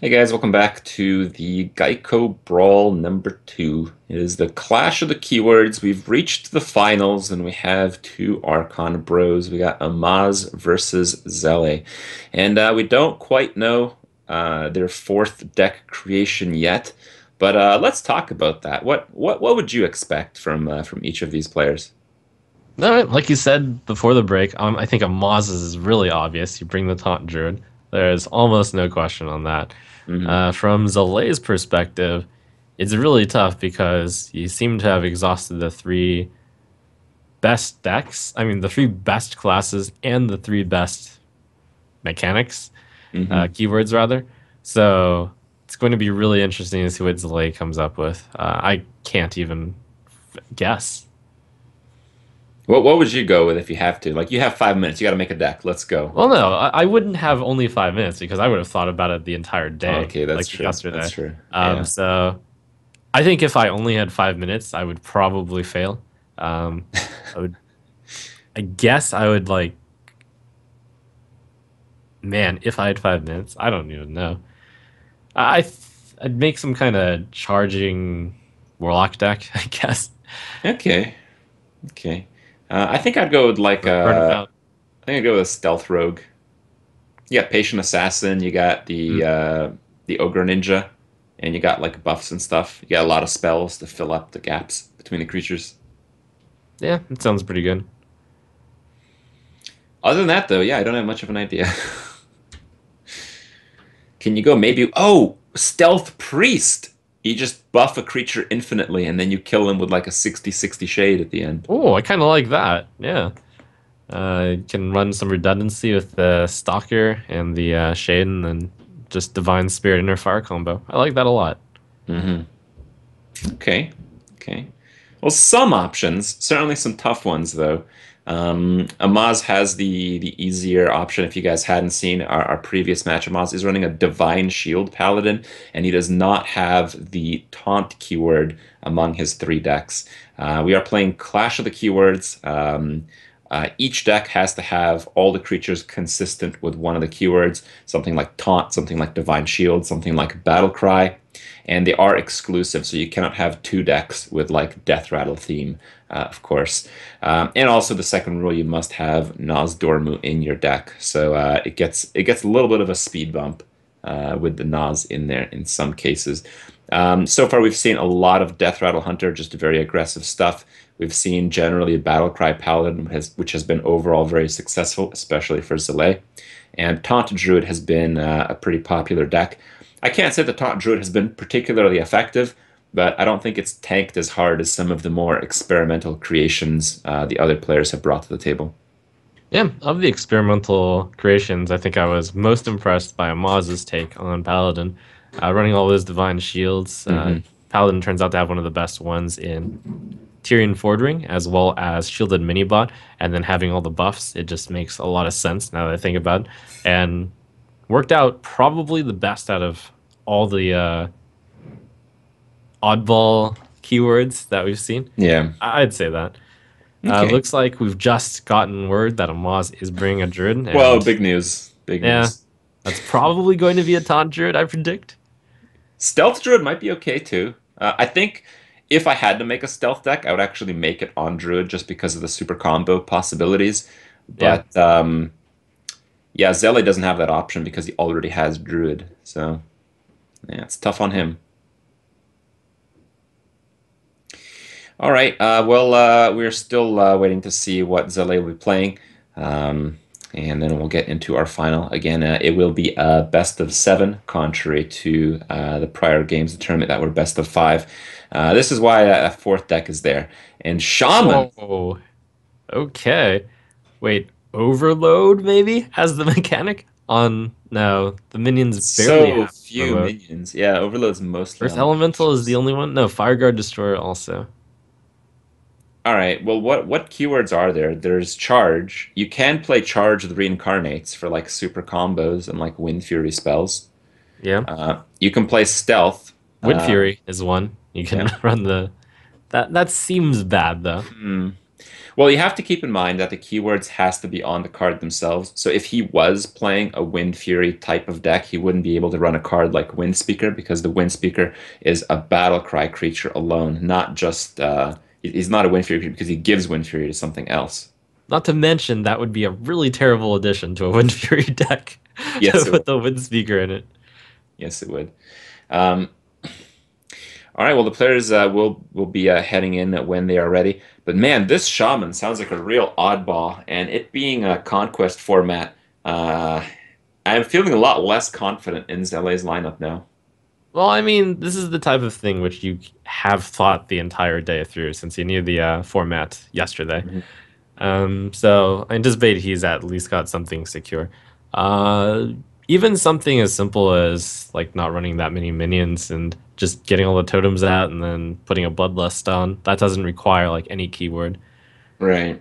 Hey guys, welcome back to the GEICO Brawl number 2. It is the clash of the keywords. We've reached the finals and we have two Archon bros. We got Amaz versus Zele. And we don't quite know their fourth deck creation yet, but let's talk about that. What would you expect from each of these players? All right, like you said before the break, I think a Moz is really obvious. You bring the Taunt Druid. There's almost no question on that. Hmm. From Zale's perspective, it's really tough because you seem to have exhausted the three best decks. I mean, the three best classes and the three best mechanics, Hmm. keywords rather. So it's going to be really interesting to see what Zale comes up with. I can't even guess. What would you go with if you have to? Like you have 5 minutes, you got to make a deck. Let's go. Well, no, I wouldn't have only 5 minutes because I would have thought about it the entire day, Okay, that's like true. That's yesterday. true. Yeah. So I think if I only had 5 minutes, I would probably fail. Um, I would, I guess I would like, man, if I had 5 minutes, I don't even know. I'd make some kind of charging warlock deck, I guess. Okay. Okay. I think I'd go with like Burn them out. I think I'd go with a stealth rogue. You got patient assassin, you got Mm. the ogre ninja, and you got like buffs and stuff. You got a lot of spells to fill up the gaps between the creatures. Yeah, it sounds pretty good. Other than that, though, yeah, I don't have much of an idea. Can you go maybe? Oh, stealth priest. You just buff a creature infinitely, and then you kill him with like a 60-60 shade at the end. Oh, I kind of like that. Yeah. You can run some redundancy with the Stalker and the Shade and then just Divine Spirit Inner Fire combo. I like that a lot. Hmm. Okay. Okay. Well, some options, certainly some tough ones though. Amaz has the easier option. If you guys hadn't seen our previous match, Amaz is running a Divine Shield Paladin, and he does not have the Taunt keyword among his three decks. We are playing Clash of the Keywords. Each deck has to have all the creatures consistent with one of the keywords, something like Taunt, something like Divine Shield, something like Battle Cry, and they are exclusive, so you cannot have two decks with like Death Rattle theme, of course. And also the second rule, you must have Naz Dormu in your deck, so it gets a little bit of a speed bump with the Naz in there in some cases. So far, we've seen a lot of Death Rattle Hunter, just very aggressive stuff. We've seen generally Battlecry Paladin, which has been overall very successful, especially for Zele. And Taunt Druid has been a pretty popular deck. I can't say that Taunt Druid has been particularly effective, but I don't think it's tanked as hard as some of the more experimental creations the other players have brought to the table. Yeah, of the experimental creations, I think I was most impressed by Amaz's take on Paladin. Running all those Divine Shields, Hmm. Paladin turns out to have one of the best ones in Tyrion Fordring, as well as Shielded Minibot, and then having all the buffs. It just makes a lot of sense now that I think about it. And worked out probably the best out of all the oddball keywords that we've seen. Yeah. I'd say that. Okay. Looks like we've just gotten word that Amaz is bringing a druid, Well, and big news. Big yeah, news. that's probably going to be a taunt druid, I predict. Stealth Druid might be okay too. I think if I had to make a stealth deck, I would actually make it on Druid just because of the super combo possibilities. Yeah. But yeah, Zele doesn't have that option because he already has Druid. So yeah, it's tough on him. All right. We're still waiting to see what Zele will be playing. Um, and then we'll get into our final. Again, it will be a best of seven, contrary to the prior games of the tournament that were best of five. This is why a fourth deck is there. And Shaman, Whoa. Okay. Wait, overload maybe as the mechanic? On no, the minions barely so have few overload. minions. Yeah, Overload's mostly Earth on the Elemental is the creatures. only one. No, Fireguard Destroyer also. All right. Well, what keywords are there? There's charge. You can play charge with reincarnates for like super combos and like wind fury spells. Yeah. You can play stealth. Wind Uh, Fury is one. You can yeah. run the that seems bad though. Hmm. Well, you have to keep in mind that the keywords has to be on the card themselves. So if he was playing a Wind Fury type of deck, he wouldn't be able to run a card like Wind Speaker because the Wind Speaker is a battle cry creature alone, not just he's not a Wind Fury creature because he gives Wind Fury to something else. Not to mention that would be a really terrible addition to a Wind Fury deck to Yes, it put would. the Wind Speaker in it. Yes, it would. Um, all right. Well, the players will be heading in when they are ready. But man, this Shaman sounds like a real oddball, and it being a conquest format, I'm feeling a lot less confident in Zele's lineup now. Well, I mean, this is the type of thing which you have thought the entire day through since you knew the format yesterday. Mhm. So I anticipate he's at least got something secure. Uh, Even something as simple as like not running that many minions and just getting all the totems out and then putting a bloodlust on. That doesn't require like any keyword. Right.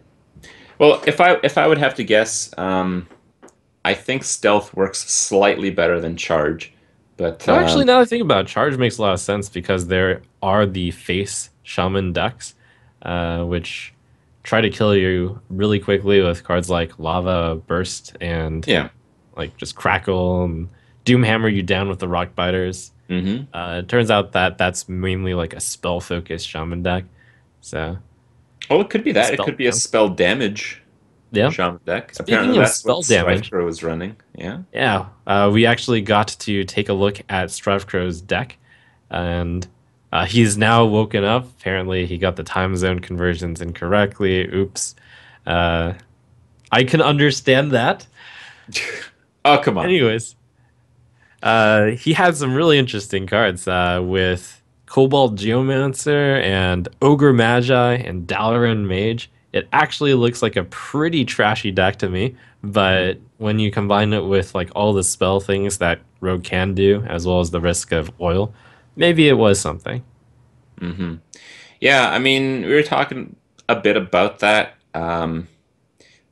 Well, if I would have to guess, I think stealth works slightly better than charge, but No, actually, now that I think about it, charge makes a lot of sense because there are the face shaman decks, which try to kill you really quickly with cards like lava burst and yeah. like just crackle and doom hammer you down with the rock biters. Hmm. It turns out that that's mainly like a spell focused shaman deck. So Well, it could be that. It spell could be a down. spell damage Yeah. shaman deck. Apparently, Speaking of that's what spell damage, Strifecrow is running. Yeah. yeah, we actually got to take a look at Strivecrow's deck, and he's now woken up. Apparently, he got the time zone conversions incorrectly. Oops. Uh, I can understand that. Oh, come on. Anyways, he had some really interesting cards with Cobalt Geomancer and Ogre Magi and Dalaran Mage. It actually looks like a pretty trashy deck to me, but when you combine it with like all the spell things that Rogue can do, as well as the risk of oil, maybe it was something. Hmm. Yeah, I mean, we were talking a bit about that.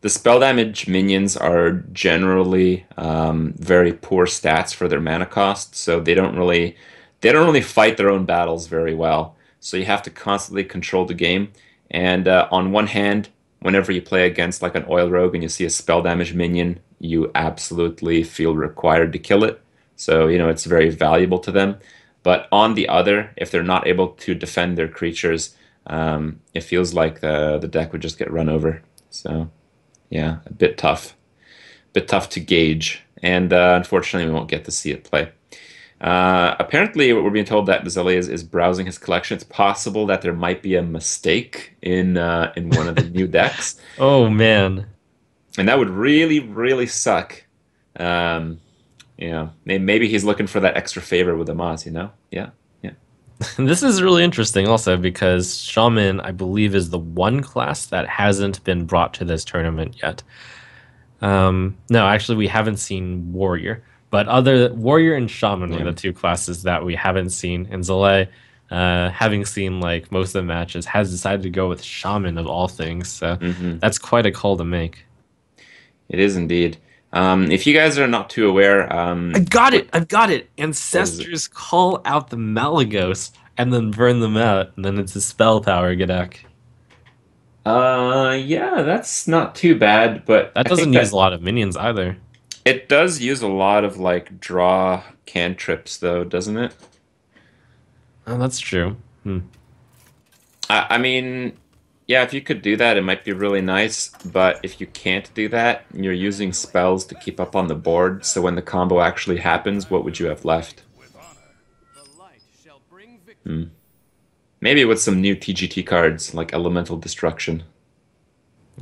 The spell damage minions are generally very poor stats for their mana cost, so they don't really fight their own battles very well. So you have to constantly control the game. And on one hand, whenever you play against like an oil rogue and you see a spell damage minion, you absolutely feel required to kill it. So it's very valuable to them. But on the other, if they're not able to defend their creatures, it feels like the deck would just get run over. So. Yeah, a bit tough to gauge, and unfortunately, we won't get to see it play. Apparently, we're being told that Zele is browsing his collection. It's possible that there might be a mistake in one of the new decks, Oh man. and that would really, really suck. Um, yeah, maybe he's looking for that extra favor with Amaz. Yeah, yeah. This is really interesting also because Shaman, I believe, is the one class that hasn't been brought to this tournament yet. No, actually, we haven't seen Warrior, but other Warrior and Shaman are Yeah. the two classes that we haven't seen. And Zale, having seen like most of the matches, has decided to go with Shaman of all things. So Hmm. that's quite a call to make. It is indeed. If you guys are not too aware, I got what it! I've got it! what is it? Ancestors call out the Malagos and then burn them out, and then it's a spell power Gadak. Yeah, that's not too bad, but That I think doesn't use a that lot of minions either. it does use a lot of like draw cantrips, though, doesn't it? Oh, that's true. Hmm. I mean, yeah, if you could do that, it might be really nice, but if you can't do that, and you're using spells to keep up on the board, so when the combo actually happens, what would you have left? Hmm. Maybe with some new TGT cards, like Elemental Destruction.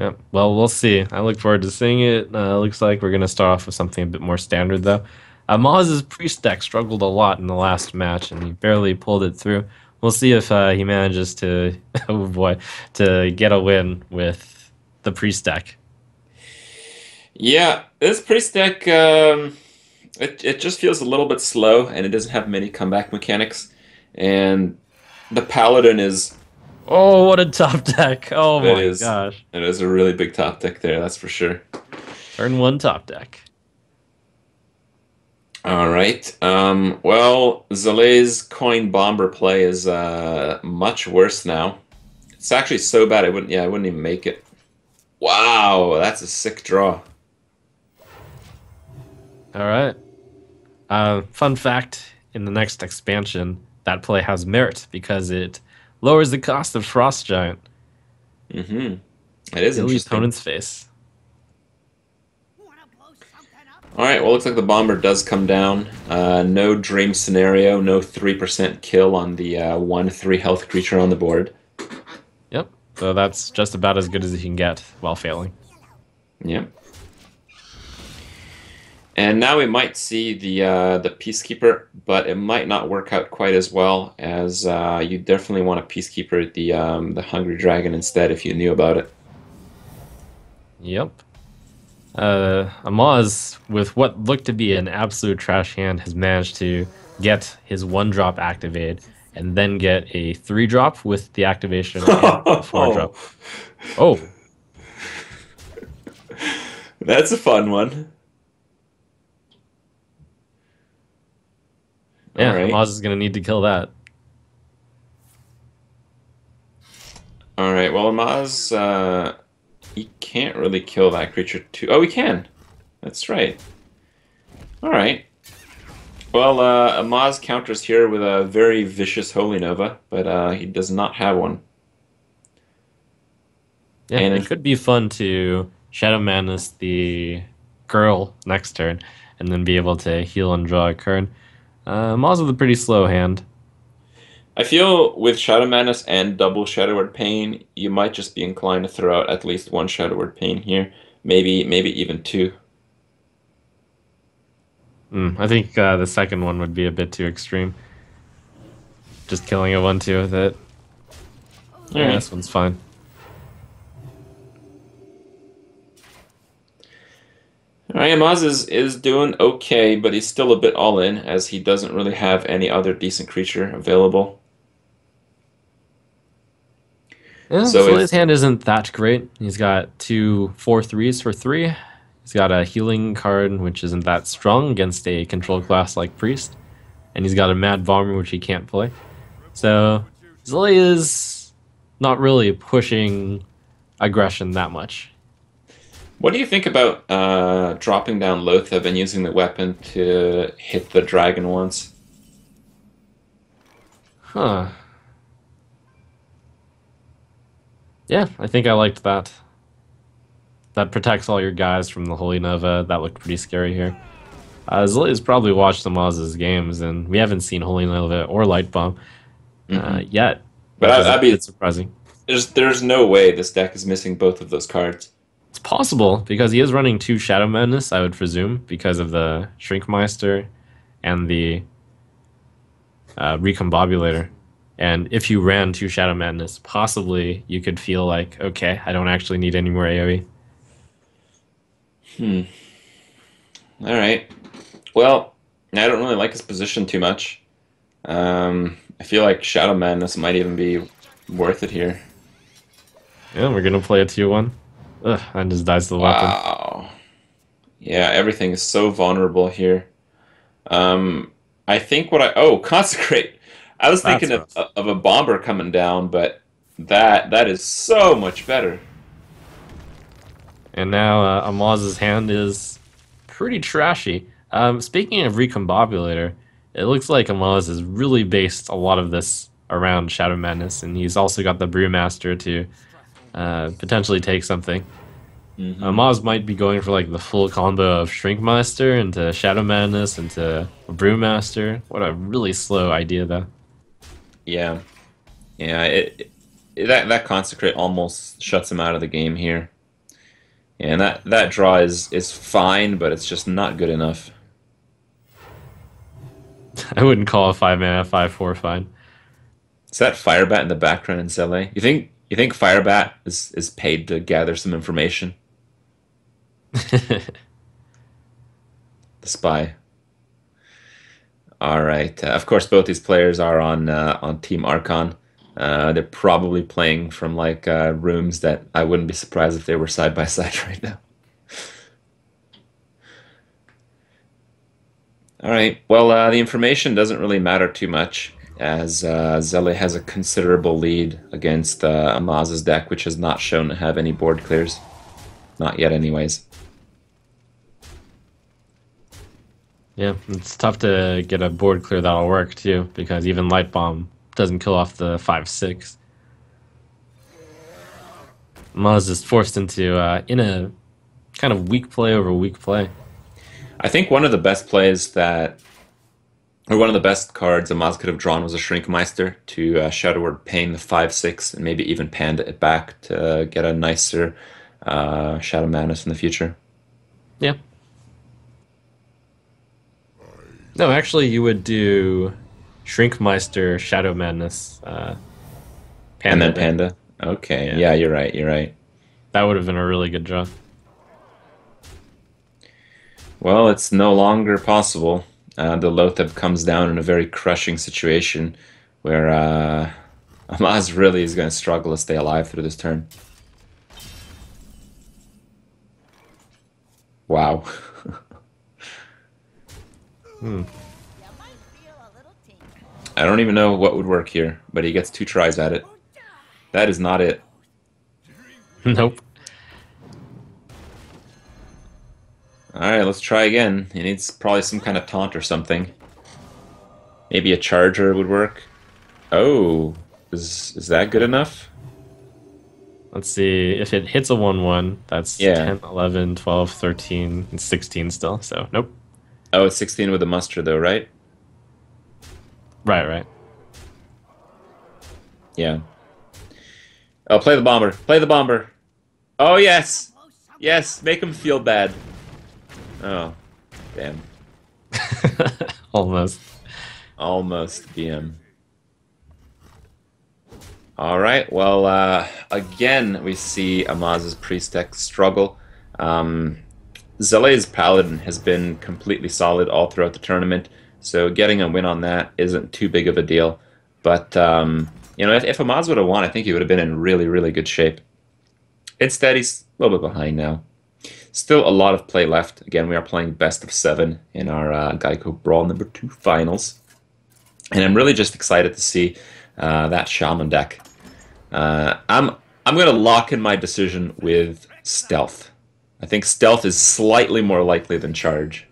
Yeah, well, we'll see. I look forward to seeing it. Looks like we're going to start off with something a bit more standard, though. Maz's priest deck struggled a lot in the last match, and he barely pulled it through. We'll see if he manages to, oh boy, to get a win with the priest deck. Yeah, this priest deck, it just feels a little bit slow, and it doesn't have many comeback mechanics. And the paladin is Oh, what a top deck! Oh it my is gosh, it is a really big top deck there, that's for sure. turn one top deck. All right. Well, Zale's coin bomber play is much worse now. It It's actually so bad I wouldn't even make it. Wow, that's a sick draw. All right. Fun fact: in the next expansion, that play has merit because it lowers the cost of Frost Giant. Mm-hmm. It is Kill the interesting. opponent's face. All right, well, looks like the bomber does come down. No dream scenario, no 3% kill on the 1/3 health creature on the board. Yep. So that's just about as good as you can get while failing. Yep. And now we might see the Peacekeeper, but it might not work out quite as well as you definitely want a Peacekeeper, the Hungry Dragon instead if you knew about it. Yep. Amaz, with what looked to be an absolute trash hand, has managed to get his 1-drop activated and then get a 3-drop with the activation and a 4-drop. Oh, That's a fun one. All yeah, right. Amaz is going to need to kill that. All right. Well, Amaz, he can't really kill that creature too. Oh, he can. That's right. All right. Well, Amaz counters here with a very vicious Holy Nova, but he does not have one. Yeah, And it could be fun to Shadow Madness the girl next turn and then be able to heal and draw a card. Amaz with a pretty slow hand. I feel with Shadow Madness and double Shadow Word Pain, you might just be inclined to throw out at least one Shadow Word Pain here. Maybe even two. I think the second one would be a bit too extreme. Just killing a 1/2 with it. All Yeah, right. this one's fine. All right, Amaz is doing okay, but he's still a bit all in as he doesn't really have any other decent creature available. Yeah, So so his if hand isn't that great. He's got 2 4/3s for 3. He's got a healing card, which isn't that strong against a control class like Priest. And he's got a Mad Bomber, which he can't play. So Zilly is not really pushing aggression that much. What do you think about dropping down Lothab and using the weapon to hit the dragon once? Huh. Yeah, I think I liked that. That protects all your guys from the Holy Nova. That looked pretty scary here. Zilli's probably watched Amaz's games, and we haven't seen Holy Nova or Light Bomb yet, But which is a I'd be bit surprising. there's no way this deck is missing both of those cards. It's possible because he is running 2 Shadow Madness, I would presume, because of the Shrinkmeister and the Recombobulator. And if you ran 2 Shadow Madness, possibly you could feel like, okay, I don't actually need any more AoE. All right. Well, I don't really like his position too much. I feel like Shadow Madness might even be worth it here. Yeah, we're gonna play a 2-1. Ugh, and just dies to the weapon. Wow. Yeah, everything is so vulnerable here. I think Consecrate. I was That's thinking rough. of a bomber coming down, but that is so much better. And now Amaz's hand is pretty trashy. Speaking of Recombobulator, it looks like Amaz has really based a lot of this around Shadow Madness, and he's also got the Brewmaster to potentially take something. Amaz might be going for like the full combo of Shrinkmaster into Shadow Madness into Brewmaster. What a really slow idea, though. Yeah, yeah. That Consecrate almost shuts him out of the game here. And that draw is fine, but it's just not good enough. I wouldn't call a 5-mana 5/4 fine. Is that Firebat in the background in Zele? You think Firebat is paid to gather some information? The spy. All right. Of course, both these players are on Team Archon. They're probably playing from like rooms that I wouldn't be surprised if they were side by side right now. All right. Well, the information doesn't really matter too much. as Zele has a considerable lead against Amaz's deck, which has not shown to have any board clears. Not yet, anyways. Yeah, it's tough to get a board clear that'll work too, because even Light Bomb doesn't kill off the 5/6. Maz is forced into in a kind of weak play over weak play. I think one of the best plays that, or one of the best cards Amaz could have drawn was a Shrinkmeister to Shadow Word Pain the 5/6 and maybe even panda it back to get a nicer Shadow Madness in the future. Yeah. No, actually, you would do Shrinkmeister, Shadow Madness, And Panda then there. Panda. Okay, Yeah, yeah, you're right, you're right. that would have been a really good draw. Well, it's no longer possible. The Lotheb comes down in a very crushing situation where Amaz really is going to struggle to stay alive through this turn. Wow. Hmm. I don't even know what would work here, but he gets 2 tries at it. That is not it. Nope. Alright, let's try again. He needs probably some kind of taunt or something. Maybe a charger would work. Oh, is that good enough? Let's see. If it hits a 1/1, that's Yeah. 10, 11, 12, 13, and 16 still. So, nope. Oh, it's 16 with a muster though, right? Right, right. Yeah. Oh, play the bomber. Play the bomber. Oh, yes. Yes, make him feel bad. Oh, damn. Almost. Almost BM. Alright, well, again, we see Amaz's priest deck struggle. Zele's Paladin has been completely solid all throughout the tournament, so getting a win on that isn't too big of a deal. But, you know, if Amaz would have won, I think he would have been in really, really good shape. Instead, he's a little bit behind now. Still a lot of play left. Again, we are playing best of 7 in our GEICO Brawl number 2 finals. And I'm really just excited to see that Shaman deck. I'm going to lock in my decision with Stealth. I think Stealth is slightly more likely than Charge.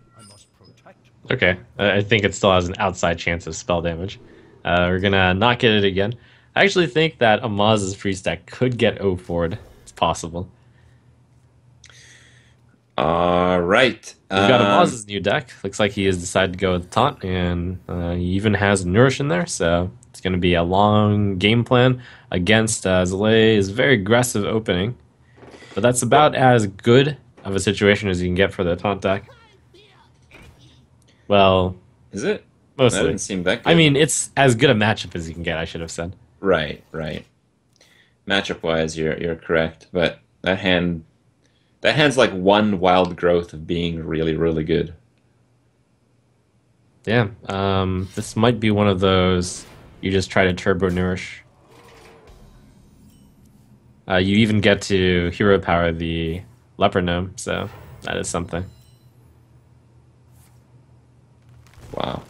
Okay. I think it still has an outside chance of spell damage. We're going to not get it again. I actually think that Amaz's priest deck could get 0-4'd. It's possible. All right. We've got Amaz's new deck. Looks like he has decided to go with Taunt, and he even has Nourish in there, so it's going to be a long game plan against Zele's very aggressive opening. But that's about as good of a situation as you can get for the Taunt deck. Well, Is it? That mostly. didn't seem that good. I mean, it's as good a matchup as you can get, I should have said. Right, right. Matchup wise, you're correct, but that hand's like one wild growth of being really, really good. Yeah, this might be one of those you just try to turbo nourish. You even get to hero power the leper gnome, so that is something. Wow.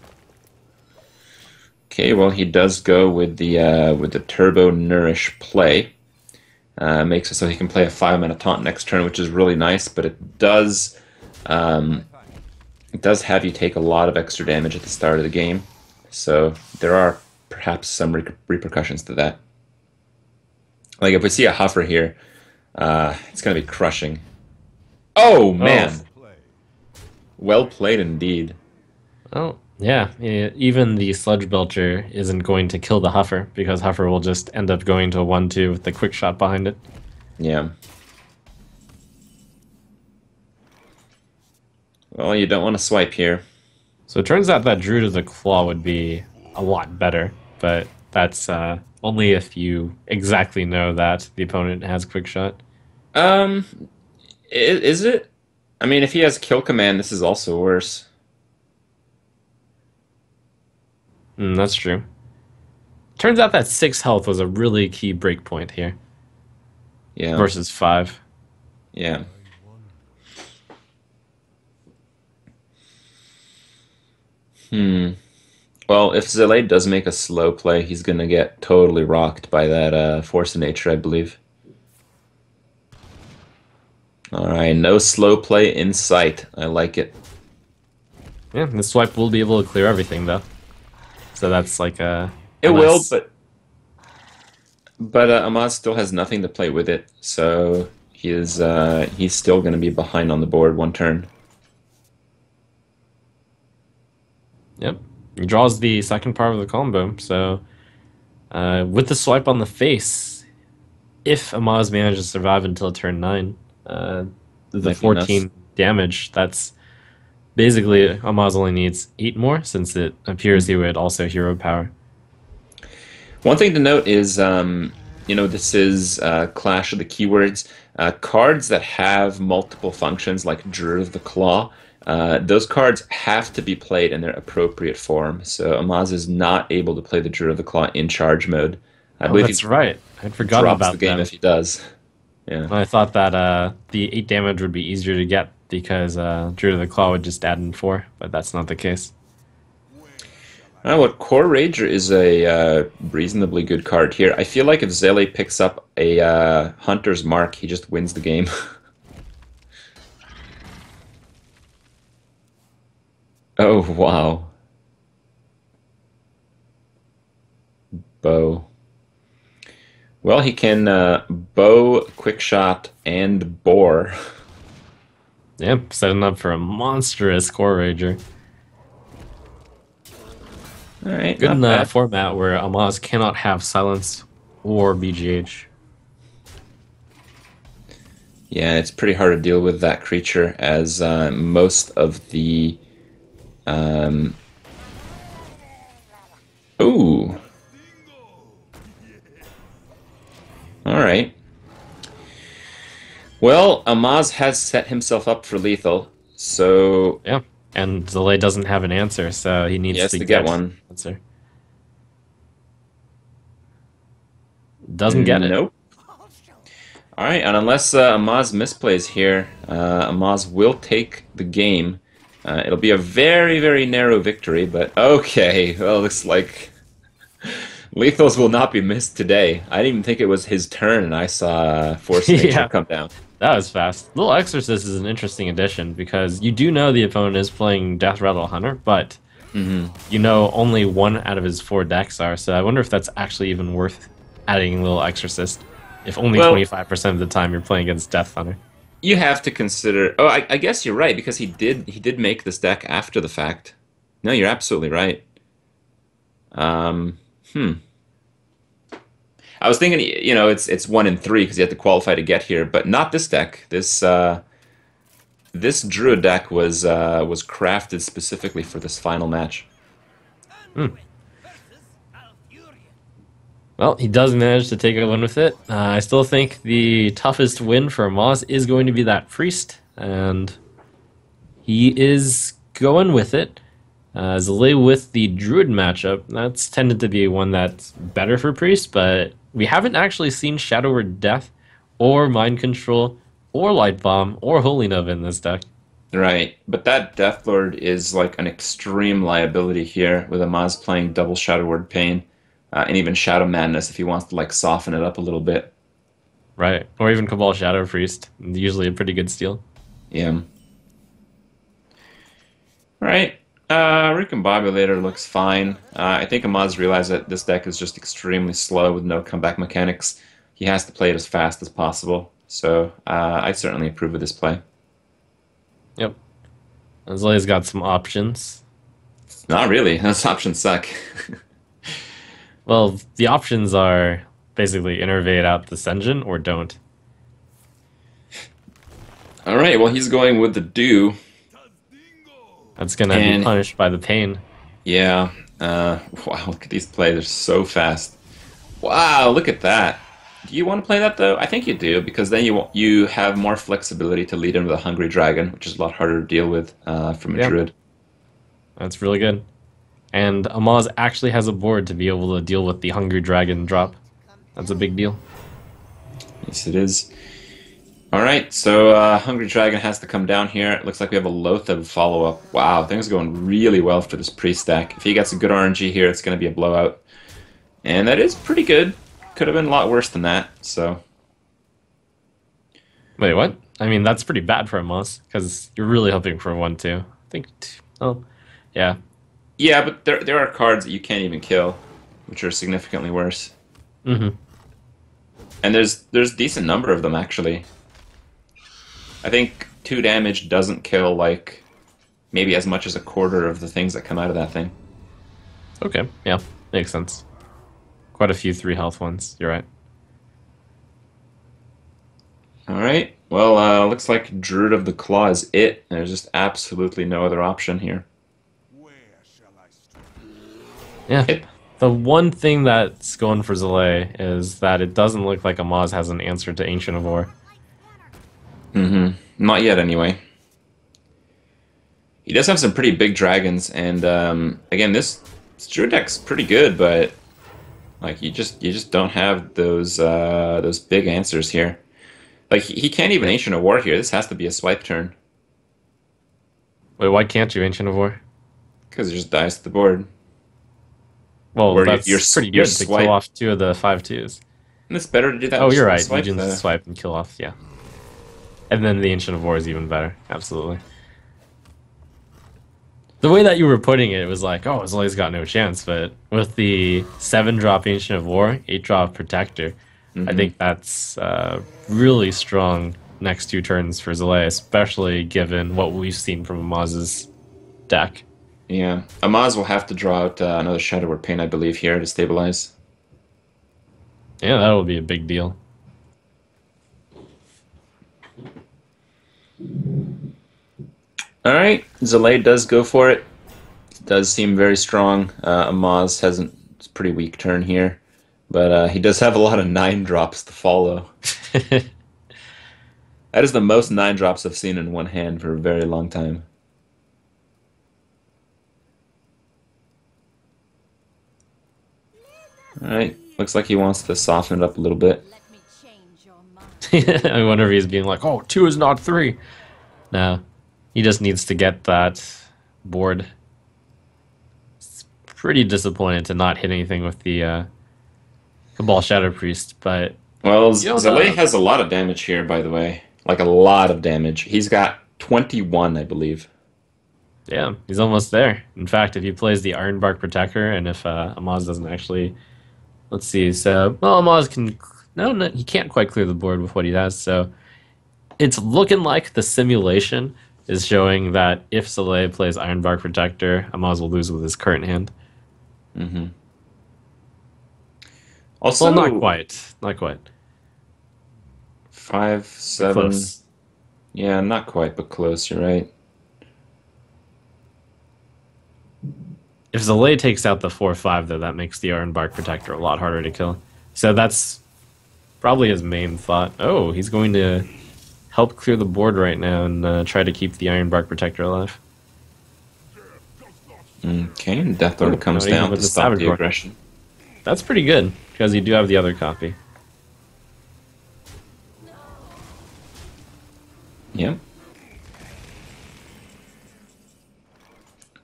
Okay, well he does go with the turbo nourish play. Makes it so he can play a 5-mana taunt next turn, which is really nice, but um, it does have you take a lot of extra damage at the start of the game, so there are perhaps some repercussions to that. Like if we see a Huffer here, it's going to be crushing. Oh man, well played indeed. Oh, yeah. Even the Sludge Belcher isn't going to kill the Huffer, because Huffer will just end up going to 1/2 with the quick shot behind it. Yeah. Well, you don't want to swipe here. So it turns out that Druid of the Claw would be a lot better, but that's only if you exactly know that the opponent has quick shot. Um, is it? I mean, if he has kill command, this is also worse. That's true. Turns out that 6 health was a really key breakpoint here Yeah. versus 5. Yeah. Hmm. Well, if Zele does make a slow play, he's gonna get totally rocked by that Force of Nature, I believe. All right, no slow play in sight. I like it. Yeah, the swipe will be able to clear everything though. So that's like It a will, nice. but Amaz still has nothing to play with it, so he's still gonna be behind on the board one turn. Yep. He draws the second part of the combo. So with the swipe on the face, if Amaz manages to survive until turn 9, the Might be nuts. 14 damage, that's basically Amaz only needs 8 more since it appears he would also hero power. One thing to note is, this is Clash of the Keywords. Cards that have multiple functions, like Druid of the Claw, those cards have to be played in their appropriate form. So Amaz is not able to play the Druid of the Claw in charge mode. I Oh, believe that's he right. I'd forgotten drops the about game them. if he does. Yeah. I thought that the 8 damage would be easier to get because Druid of the Claw would just add in 4, but that's not the case. What Core Rager is a reasonably good card here. I feel like if Zele picks up a Hunter's Mark, he just wins the game. Oh, wow. Bow. Well, he can bow, quick shot, and bore. Yep, setting up for a monstrous Core Rager. All right, Good in not the bad. format where Amaz cannot have silence or BGH. Yeah, it's pretty hard to deal with that creature as most of the. Um... Ooh. All right. Well, Amaz has set himself up for lethal, so Yeah, and Delay doesn't have an answer, so he he needs has to to get get an one. answer. Doesn't get it. Nope. All right, and unless Amaz misplays here, Amaz will take the game. It'll be a very, very narrow victory, but okay. Well, looks like lethals will not be missed today. I didn't even think it was his turn, and I saw Force of Nature Yeah, come down. that was fast. Little Exorcist is an interesting addition because you do know the opponent is playing Death Rattle Hunter, but you know only 1 out of his 4 decks are, so I wonder if that's actually even worth adding Little Exorcist if only Well, 25% of the time you're playing against Death Hunter. you have to consider. Oh, I guess you're right because he did make this deck after the fact. No, you're absolutely right. Um, hmm. I was thinking, it's 1 in 3 because you have to qualify to get here, but not this deck. This Druid deck was crafted specifically for this final match. Hmm. Well, he does manage to take a win with it. I still think the toughest win for Moz is going to be that Priest, and he is going with it. Zalay with the Druid matchup, that's tended to be one that's better for Priest, but we haven't actually seen Shadow Word Death, or Mind Control, or Light Bomb, or Holy Nova in this deck. Right, but that Death Lord is like an extreme liability here with Amaz playing double Shadow Word Pain, and even Shadow Madness if he wants to like soften it up a little bit. Right, or even Cabal Shadow Priest, usually a pretty good steal. Yeah. All right. Recombobulator looks fine. I think Amaz realized that this deck is just extremely slow with no comeback mechanics. He has to play it as fast as possible. So I certainly approve of this play. Yep. Zalay's got some options. Not really. Those options suck. Well, the options are basically innervate out the Senjin or don't. All right. Well, he's going with the do. That's gonna be And punished by the pain. yeah. Wow, look at these plays. They're so fast. Wow, look at that. Do you want to play that though? I think you do because then you have more flexibility to lead in with a Hungry Dragon, which is a lot harder to deal with from a Yeah, Druid. that's really good. And Amaz actually has a board to be able to deal with the Hungry Dragon drop. That's a big deal. Yes, it is. All right, so Hungry Dragon has to come down here. It looks like we have a Loatheb follow-up. Wow, things are going really well for this pre-stack. If he gets a good RNG here, it's going to be a blowout. And that is pretty good. Could have been a lot worse than that, so... Wait, what? I mean, that's pretty bad for a Moss, because you're really hoping for 1-2. I think, oh, yeah. Yeah, but there are cards that you can't even kill, which are significantly worse. Mm-hmm. And there's a decent number of them, actually. I think 2 damage doesn't kill, like, maybe as much as a quarter of the things that come out of that thing. Okay, yeah, makes sense. Quite a few 3 health ones, you're right. Alright, well, looks like Druid of the Claw is it. There's just absolutely no other option here. Yeah. The one thing that's going for Zalay is that it doesn't look like Amaz has an answer to Ancient of War. Mm-hmm. Not yet, anyway. He does have some pretty big dragons, and again, this Druid deck's pretty good, but like you just don't have those big answers here. Like he can't even Ancient of War here. This has to be a swipe turn Wait, why can't you Ancient of War? because it just dies to the board. Well, Where that's you're pretty you're good to swipe. kill off 2 of the 5/2s. And it's better to do that. Oh, with you're right. Swipe You can the... swipe and kill off, yeah. And then the Ancient of War is even better. Absolutely. The way that you were putting it was like, oh, Zalay's got no chance, but with the 7-drop Ancient of War, 8-drop Protector, I think that's really strong next 2 turns for Zalay, especially given what we've seen from Amaz's deck. Yeah, Amaz will have to draw out another Shadow or Pain, I believe, here to stabilize. Yeah, that'll be a big deal. All right, Zalay does go for it. Does seem very strong. Amaz hasn't. It's a pretty weak turn here, but he does have a lot of 9-drops to follow. That is the most 9-drops I've seen in one hand for a very long time. All right, looks like he wants to soften it up a little bit. Let me change your mind. I wonder if he's being like, oh, 2 is not 3. No, he just needs to get that board. It's pretty disappointed to not hit anything with the Cabal Shadow Priest, but... Well, You know, Zalay has a lot of damage here, by the way. Like, a lot of damage. He's got 21, I believe. Yeah, he's almost there. In fact, if he plays the Ironbark Protector, and if Amaz doesn't actually... Let's see, so... Well, Amaz can... No, he can't quite clear the board with what he has, so... It's looking like the simulation is showing that if Zalay plays Ironbark Protector, Amaz will lose with his current hand. Mm-hmm. Also, Well, not quite. Not quite. 5, 7... Close. Yeah, not quite, but close, you're right. If Zalay takes out the 4/5, though, that makes the Ironbark Protector a lot harder to kill. So that's probably his main thought. Oh, he's going to help clear the board right now and try to keep the Ironbark Protector alive. Okay, and Death Lord comes not even down with to the stop Savage the Lord. aggression. That's pretty good, because you do have the other copy. Yep.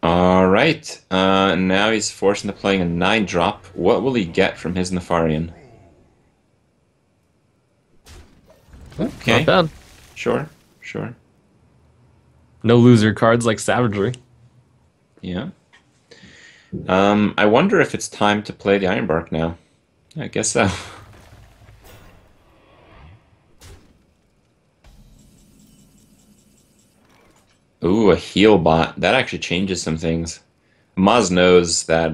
Alright, now he's forced into playing a 9-drop. What will he get from his Nefarian? Okay, Not bad. sure, sure. No loser cards like Savagery. Yeah. I wonder if it's time to play the Ironbark now. I guess so. Ooh, a heal bot. That actually changes some things. Maz knows that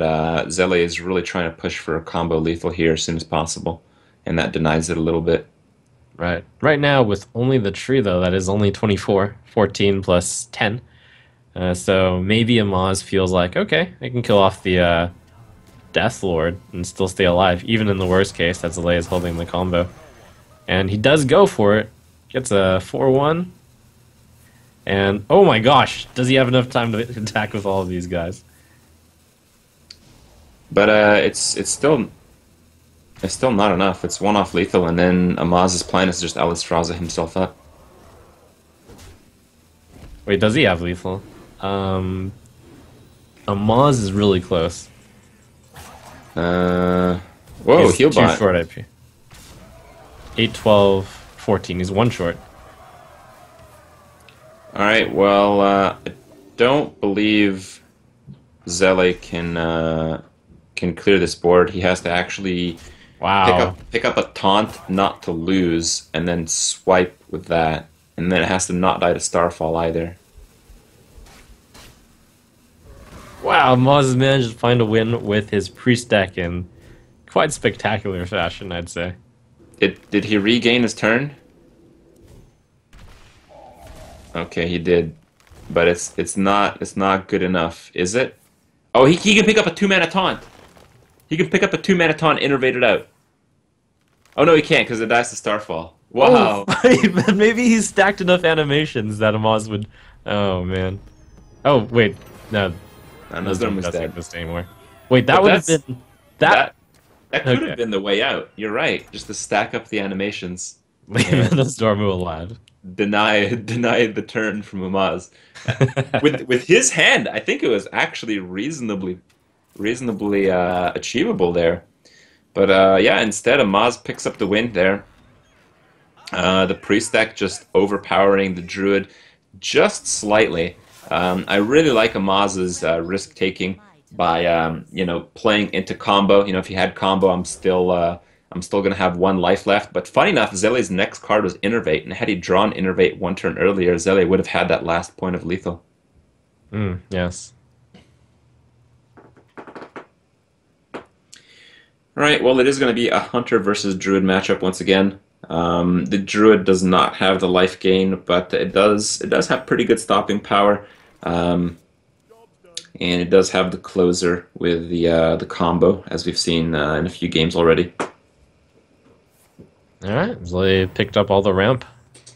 Zele is really trying to push for a combo lethal here as soon as possible, and that denies it a little bit. Right. Right now, with only the tree, though, that is only 24. 14 plus 10. So maybe Amaz feels like, okay, I can kill off the Death Lord and still stay alive, even in the worst case that Zele is holding the combo. And he does go for it. Gets a 4-1. And, oh my gosh, does he have enough time to attack with all of these guys? But it's still not enough. It's one off lethal, and then Amaz's plan is just Alistraza himself up. Wait, does he have lethal? Um, Amaz is really close. Uh, whoa, He's too Healbot. short IP. 8, 12, 14. He's one short. All right, well, I don't believe Zele can clear this board. He has to actually Wow. pick up a taunt not to lose, and then swipe with that, and then it has to not die to Starfall either. Wow, Amaz has managed to find a win with his priest deck in quite spectacular fashion, I'd say. Did he regain his turn? Okay, he did, but it's not good enough, is it? Oh, he can pick up a 2-mana taunt. He can pick up a 2-mana taunt, innervate it out. Oh no, he can't because it dies to Starfall. Oh, Wow. but maybe he's stacked enough animations that Amaz would. Oh man. Oh wait, no, And doesn't Zerm was dead. exist anymore. Wait, that But would have that's been that. that could Okay, have been the way out. You're right. Just to stack up the animations. leave the Stormu alive. Deny the turn from Amaz. With his hand, I think it was actually reasonably achievable there. But yeah, instead Amaz picks up the win there. The priest deck just overpowering the druid just slightly. I really like Amaz's risk taking by playing into combo. If he had combo, I'm still gonna have one life left. But funny enough, Zele's next card was Innervate, and had he drawn Innervate one turn earlier, Zele would have had that last point of lethal. Yes. All right, well, it is going to be a Hunter versus Druid matchup once again. The Druid does not have the life gain, but it does have pretty good stopping power, and it does have the closer with the combo, as we've seen in a few games already. All right, Zilly picked up all the ramp.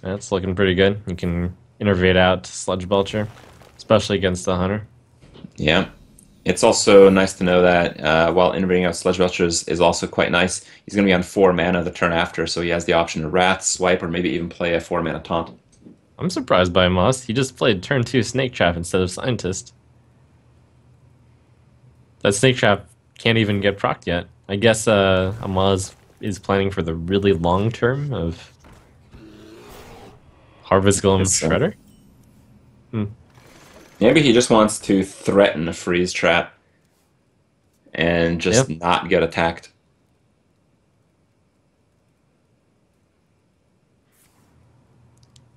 That's looking pretty good. You can innervate out Sludge Belcher, especially against the Hunter. Yeah. It's also nice to know that while innovating out Sludge Belcher is also quite nice, he's going to be on 4 mana the turn after, so he has the option to Wrath, Swipe, or maybe even play a 4-mana Taunt. I'm surprised by Moss. He just played turn 2 Snake Trap instead of Scientist. That Snake Trap can't even get procced yet. I guess Amaz is planning for the really long term of Harvest Golem So Shredder. maybe he just wants to threaten a freeze trap and just Yep. not get attacked.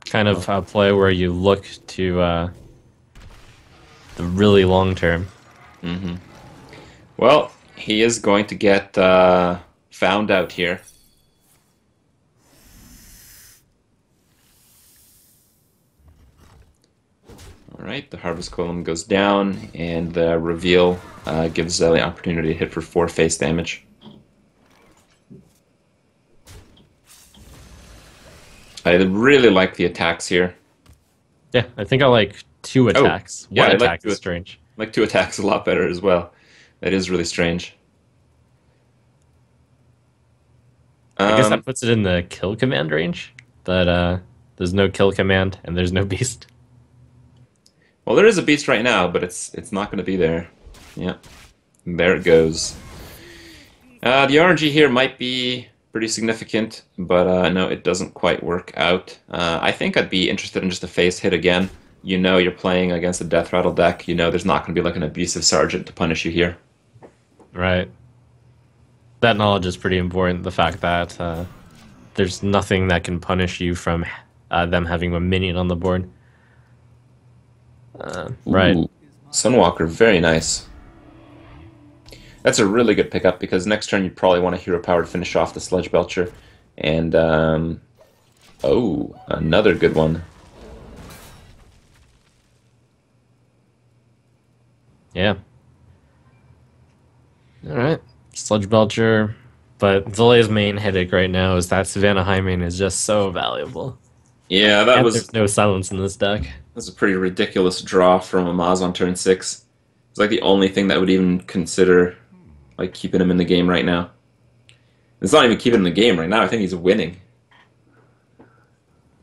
Kind of a play where you look to the really long term. Well, he is going to get found out here. All right, the Harvest Golem goes down, and the reveal gives Zele the opportunity to hit for 4 face damage. I really like the attacks here. Yeah, I think I like 2 attacks. Yeah, One I like attack two is strange. I like 2 attacks a lot better as well. That is really strange. I guess Um, that puts it in the kill command range, but there's no kill command and there's no beast. well, there is a beast right now, but it's not going to be there. Yeah, there it goes. The RNG here might be pretty significant, but no, it doesn't quite work out. I think I'd be interested in just a face hit again. You're playing against a Death Rattle deck. There's not going to be like an abusive sergeant to punish you here. Right. That knowledge is pretty important. The fact that there's nothing that can punish you from them having a minion on the board. Right. Ooh, Sunwalker, very nice. That's a really good pickup because next turn you probably want a hero power to finish off the Sludge Belcher. And, oh, another good one. Yeah. All right. Sludge Belcher. But Zele's main headache right now is that Savannah Hymen is just so valuable. Yeah, that And was there's no silence in this deck. a pretty ridiculous draw from Amaz on turn 6. It's like the only thing that would even consider like keeping him in the game right now. It's not even keeping him in the game right now. I think he's winning.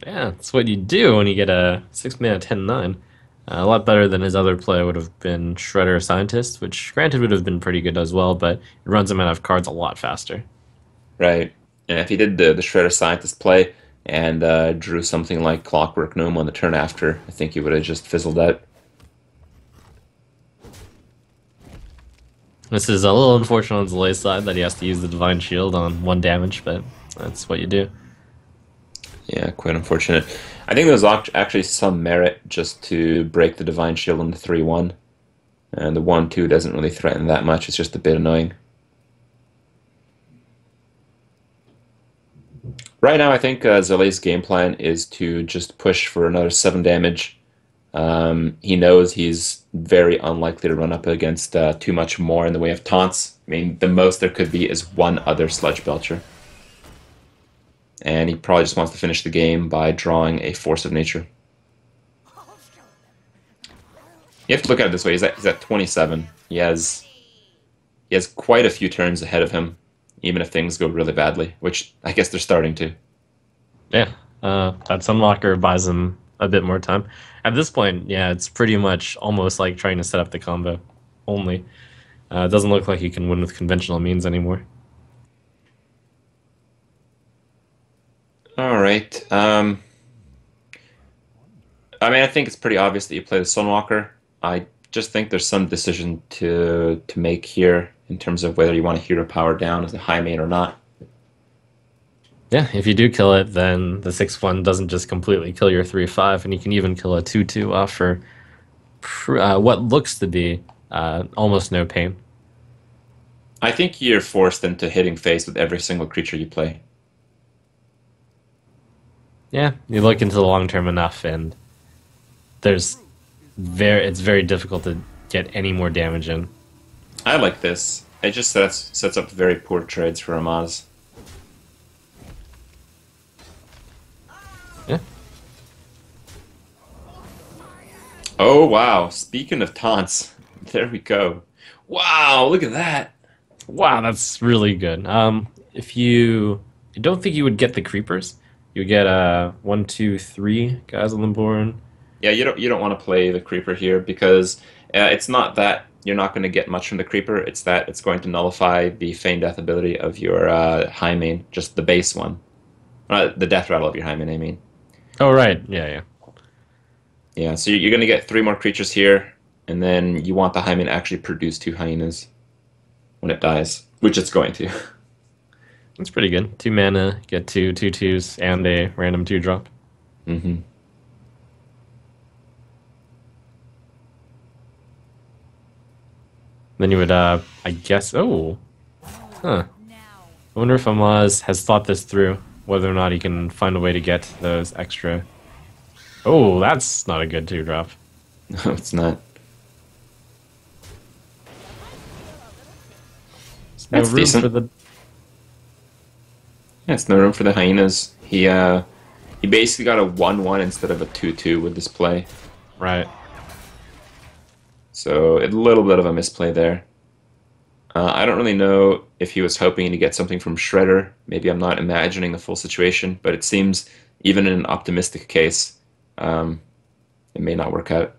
Yeah, that's what you do when you get a 6-mana 10/9. A lot better than his other play would have been Shredder Scientist, which granted would have been pretty good as well, but it runs him out of cards a lot faster. Right. And if he did the Shredder Scientist play and drew something like Clockwork Gnome on the turn after, I think he would have just fizzled out. This is a little unfortunate on Zelay's side that he has to use the Divine Shield on 1 damage, but that's what you do. Yeah, quite unfortunate. I think there's actually some merit just to break the Divine Shield on the 3-1. And the 1-2 doesn't really threaten that much, it's just a bit annoying. Right now, I think Zelay's game plan is to just push for another 7 damage. He knows he's very unlikely to run up against too much more in the way of taunts. I mean, the most there could be is one other Sludge Belcher. And he probably just wants to finish the game by drawing a Force of Nature. You have to look at it this way. He's at 27. He has quite a few turns ahead of him, even if things go really badly, which I guess they're starting to. Yeah, that Sunwalker buys him a bit more time. At this point, yeah, it's pretty much almost like trying to set up the combo only. It doesn't look like you can win with conventional means anymore. All right. I mean, I think it's pretty obvious that you play the Sunwalker. I just think there's some decision to make here in terms of whether you want to hero power down as a high main or not. Yeah, if you do kill it, then the 6-1 doesn't just completely kill your 3-5, and you can even kill a 2-2 off for what looks to be almost no pain. I think you're forced into hitting face with every single creature you play. Yeah, you look into the long term enough, and it's very difficult to get any more damage in. I like this. It just sets up very poor trades for Amaz. Yeah. Oh, wow. Speaking of taunts, there we go. Wow, look at that. Wow, that's really good. If you I don't think you would get the creepers. You get 1, 2, 3 guys on the board. Yeah, you don't want to play the creeper here because it's not that you're not going to get much from the creeper. It's that it's going to nullify the feign death ability of your high main, just the base one, the death rattle of your high main. I mean, Oh right, yeah. yeah. So you're going to get 3 more creatures here, and then you want the high main to actually produce 2 hyenas when it dies, which it's going to. That's pretty good. 2 mana, get 2 2/2s, and a random 2-drop. Mm-hmm. Then you would, I guess. Oh, huh. I wonder if Amaz has thought this through, whether or not he can find a way to get those extra. Oh, that's not a good 2-drop. No, it's not. No That's room decent. for the. Yeah, it's no room for the hyenas. He basically got a 1-1 instead of a 2-2 with this play. Right. So a little bit of a misplay there. I don't really know if he was hoping to get something from Shredder. Maybe I'm not imagining the full situation, but it seems even in an optimistic case, it may not work out.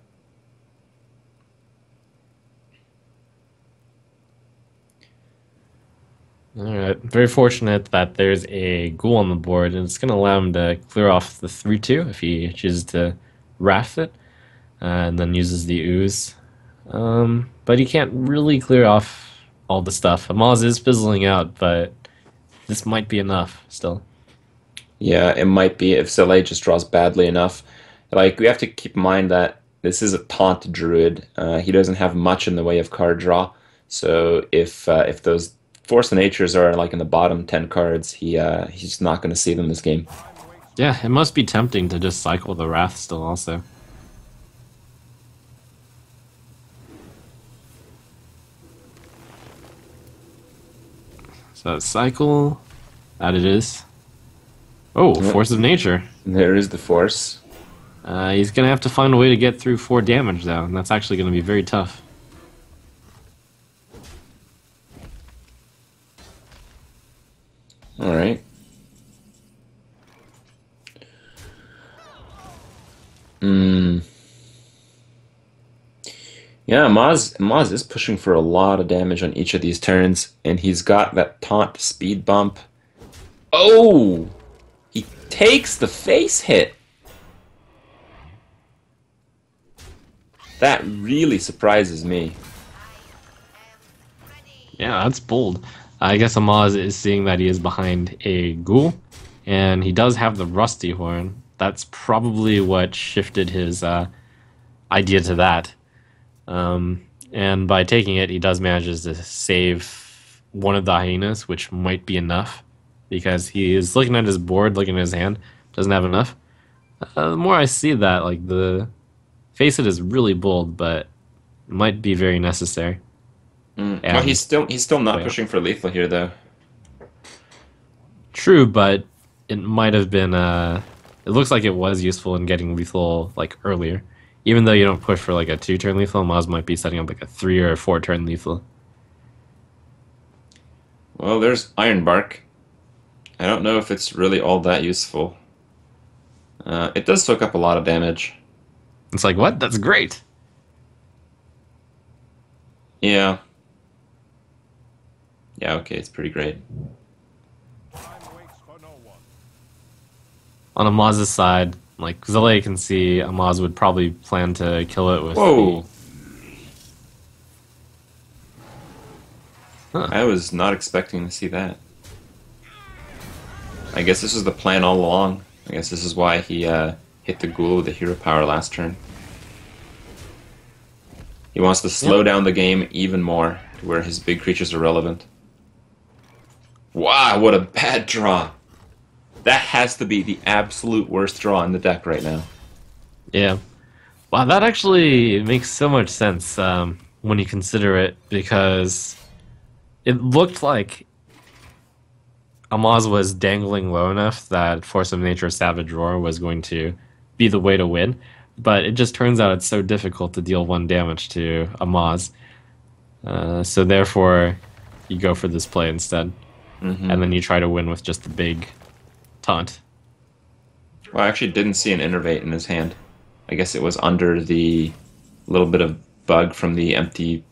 Alright. Very fortunate that there's a ghoul on the board, and it's going to allow him to clear off the 3-2 if he chooses to wrath it, and then uses the ooze. But he can't really clear off all the stuff. Amaz is fizzling out, but this might be enough still. Yeah, it might be if Zelay just draws badly enough. Like, we have to keep in mind that this is a Taunt Druid. He doesn't have much in the way of card draw. So if those Force of Natures are like in the bottom 10 cards, he's not going to see them this game. Yeah, it must be tempting to just cycle the wrath still also. So cycle, that it is. Oh, Yep. Force of Nature. There is the Force. He's gonna have to find a way to get through 4 damage though, and that's actually gonna be very tough. All right. Yeah, Maz is pushing for a lot of damage on each of these turns, and he's got that taunt speed bump. Oh! He takes the face hit! That really surprises me. Yeah, that's bold. I guess Amaz is seeing that he is behind a ghoul, and he does have the rusty horn. That's probably what shifted his idea to that. And by taking it, he does manages to save one of the hyenas, which might be enough, because he is looking at his board, looking at his hand, doesn't have enough. The more I see that, like the face it is really bold, but it might be very necessary. Well, And he's still not yeah. pushing for lethal here, though. True, but it might have been. It looks like it was useful in getting lethal like earlier. Even though you don't push for like a 2-turn lethal, Maz might be setting up like a 3 or 4-turn lethal. Well, there's Ironbark. I don't know if it's really all that useful. It does soak up a lot of damage. It's like, what? That's great. Yeah. Yeah, okay, it's pretty great. On Amaz's side, like Zale can see, Amaz would probably plan to kill it with. Whoa! Huh. I was not expecting to see that. I guess this was the plan all along. I guess this is why he hit the ghoul with the hero power last turn. He wants to slow down the game even more to where his big creatures are relevant. Wow, what a bad draw! That has to be the absolute worst draw in the deck right now. Yeah. Wow, that actually makes so much sense when you consider it, because it looked like Amaz was dangling low enough that Force of Nature Savage Roar was going to be the way to win, but it just turns out it's so difficult to deal 1 damage to Amaz. So therefore, you go for this play instead. And then you try to win with just the big taunt. Well, I actually didn't see an innervate in his hand. I guess it was under the little bit of bug from the empty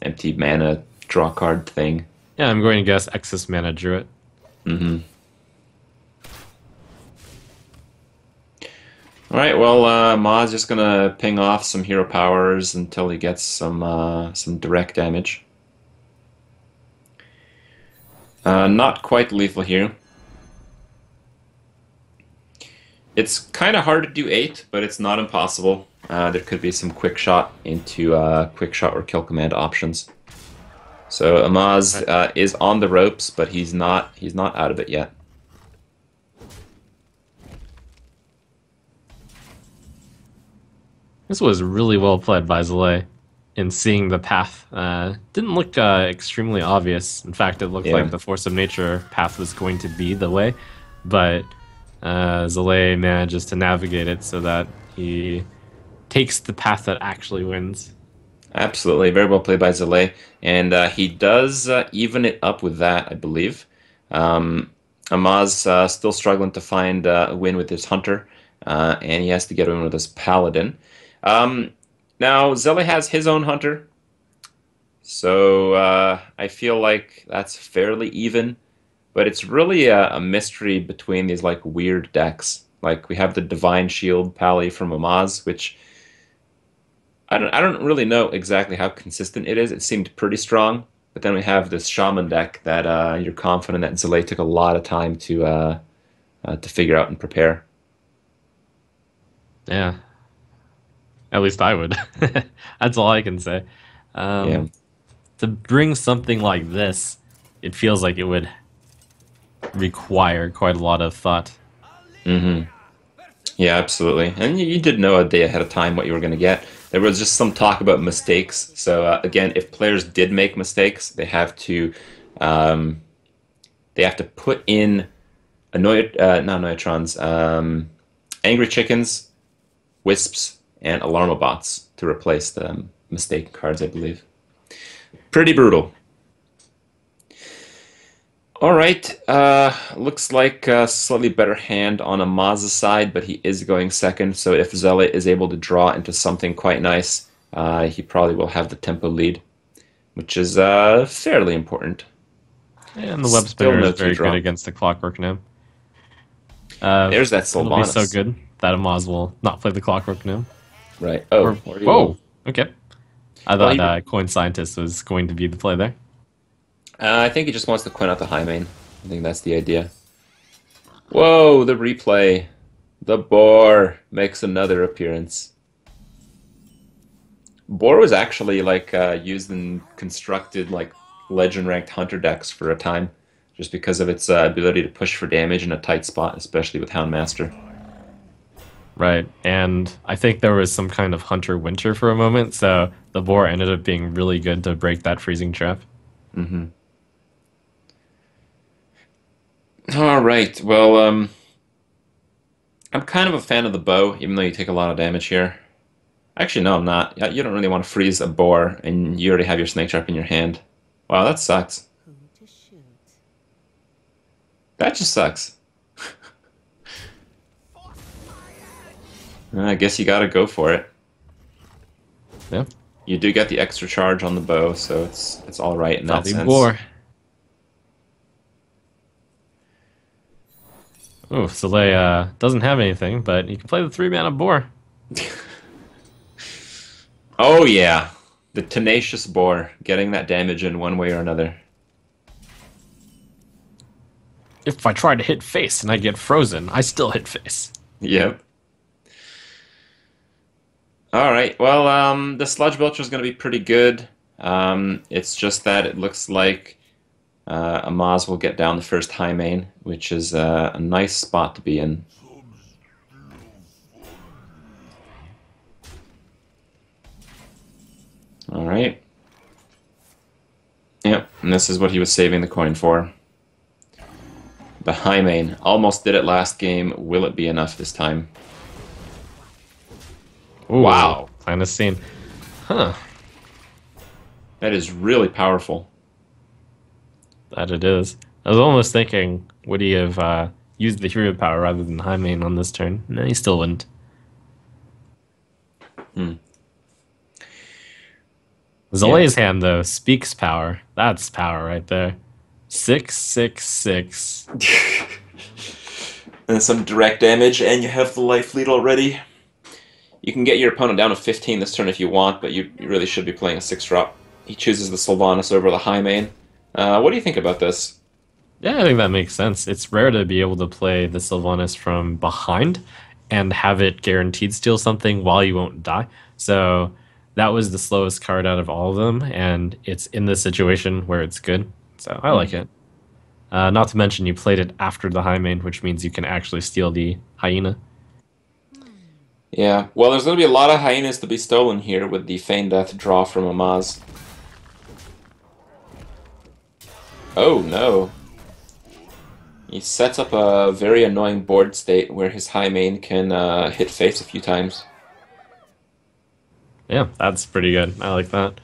mana draw card thing. Yeah, I'm going to guess excess mana Druid. Alright, well, Ma's just gonna ping off some hero powers until he gets some direct damage. Not quite lethal here. It's kind of hard to do 8, but it's not impossible. There could be some quick shot into quick shot or kill command options. So Amaz is on the ropes, but he's not out of it yet. This was really well played by Zale in seeing the path. Didn't look extremely obvious. In fact, it looked like the Force of Nature path was going to be the way, but Zale manages to navigate it so that he takes the path that actually wins. Absolutely, very well played by Zale, and he does even it up with that, I believe. Amaz still struggling to find a win with his Hunter, and he has to get a win with his Paladin. Now, Zele has his own Hunter, so I feel like that's fairly even, but it's really a mystery between these like weird decks. Like we have the Divine Shield Pally from Amaz, which I don't really know exactly how consistent it is. It seemed pretty strong, but then we have this Shaman deck that you're confident that Zele took a lot of time to figure out and prepare. Yeah. At least I would. That's all I can say. Yeah. To bring something like this, it feels like it would require quite a lot of thought. Yeah, absolutely. And you did know a day ahead of time what you were going to get. There was just some talk about mistakes. So again, if players did make mistakes, they have to put in not Annoyatrons, Angry Chickens, Wisps, and Alarmabots to replace the mistake cards, I believe. Pretty brutal. All right, looks like a slightly better hand on Amaz's side, but he is going second, so if Zele is able to draw into something quite nice, He probably will have the tempo lead, which is fairly important. And the web Still spinner is no 2 very good drop. against the Clockwork Gnome. There's that It'll be so Sylvanas. good that Amaz will not play the Clockwork Gnome. Right. Oh, Or or he will. whoa, okay. I Well, thought Coin Scientist was going to be the play there. I think he just wants to coin out the high main. I think that's the idea. Whoa, the replay. The boar makes another appearance. Boar was actually like used in constructed like legend ranked hunter decks for a time, just because of its ability to push for damage in a tight spot, especially with Houndmaster. Right, and I think there was some kind of Hunter Winter for a moment, so the boar ended up being really good to break that freezing trap. Mm-hmm. All right. Well, I'm kind of a fan of the bow, even though you take a lot of damage here. Actually, no, I'm not. You don't really want to freeze a boar, and you already have your snake trap in your hand. Wow, that sucks. Who to shoot? That just sucks. I guess you gotta go for it. Yeah, You do get the extra charge on the bow, so it's all right in that Frothy sense. boar. Oh, Soleil doesn't have anything, but you can play the 3-mana boar. Oh yeah, the tenacious boar getting that damage in one way or another. If I try to hit face and I get frozen, I still hit face. Yep. All right. Well, the Sludge Belcher is going to be pretty good. It's just that it looks like Amaz will get down the first high main, which is a nice spot to be in. All right. Yep, and this is what he was saving the coin for. The high main. Almost did it last game. Will it be enough this time? Ooh, Wow. Kind of scene. Huh. That is really powerful. That it is. I was almost thinking, would he have used the hero power rather than high main on this turn? No, he still wouldn't. Hmm. Zole's hand, though, speaks power. That's power right there. 666. And some direct damage, and you have the life lead already. You can get your opponent down to 15 this turn if you want, but you really should be playing a 6-drop. He chooses the Sylvanas over the high main. What do you think about this? Yeah, I think that makes sense. It's rare to be able to play the Sylvanas from behind and have it guaranteed steal something while you won't die. So that was the slowest card out of all of them, and it's in this situation where it's good. So I like it. Not to mention you played it after the high main, which means you can actually steal the hyena. Yeah, well, there's going to be a lot of hyenas to be stolen here with the Feign Death draw from Amaz. Oh no. He sets up a very annoying board state where his high main can hit face a few times. Yeah, that's pretty good. I like that.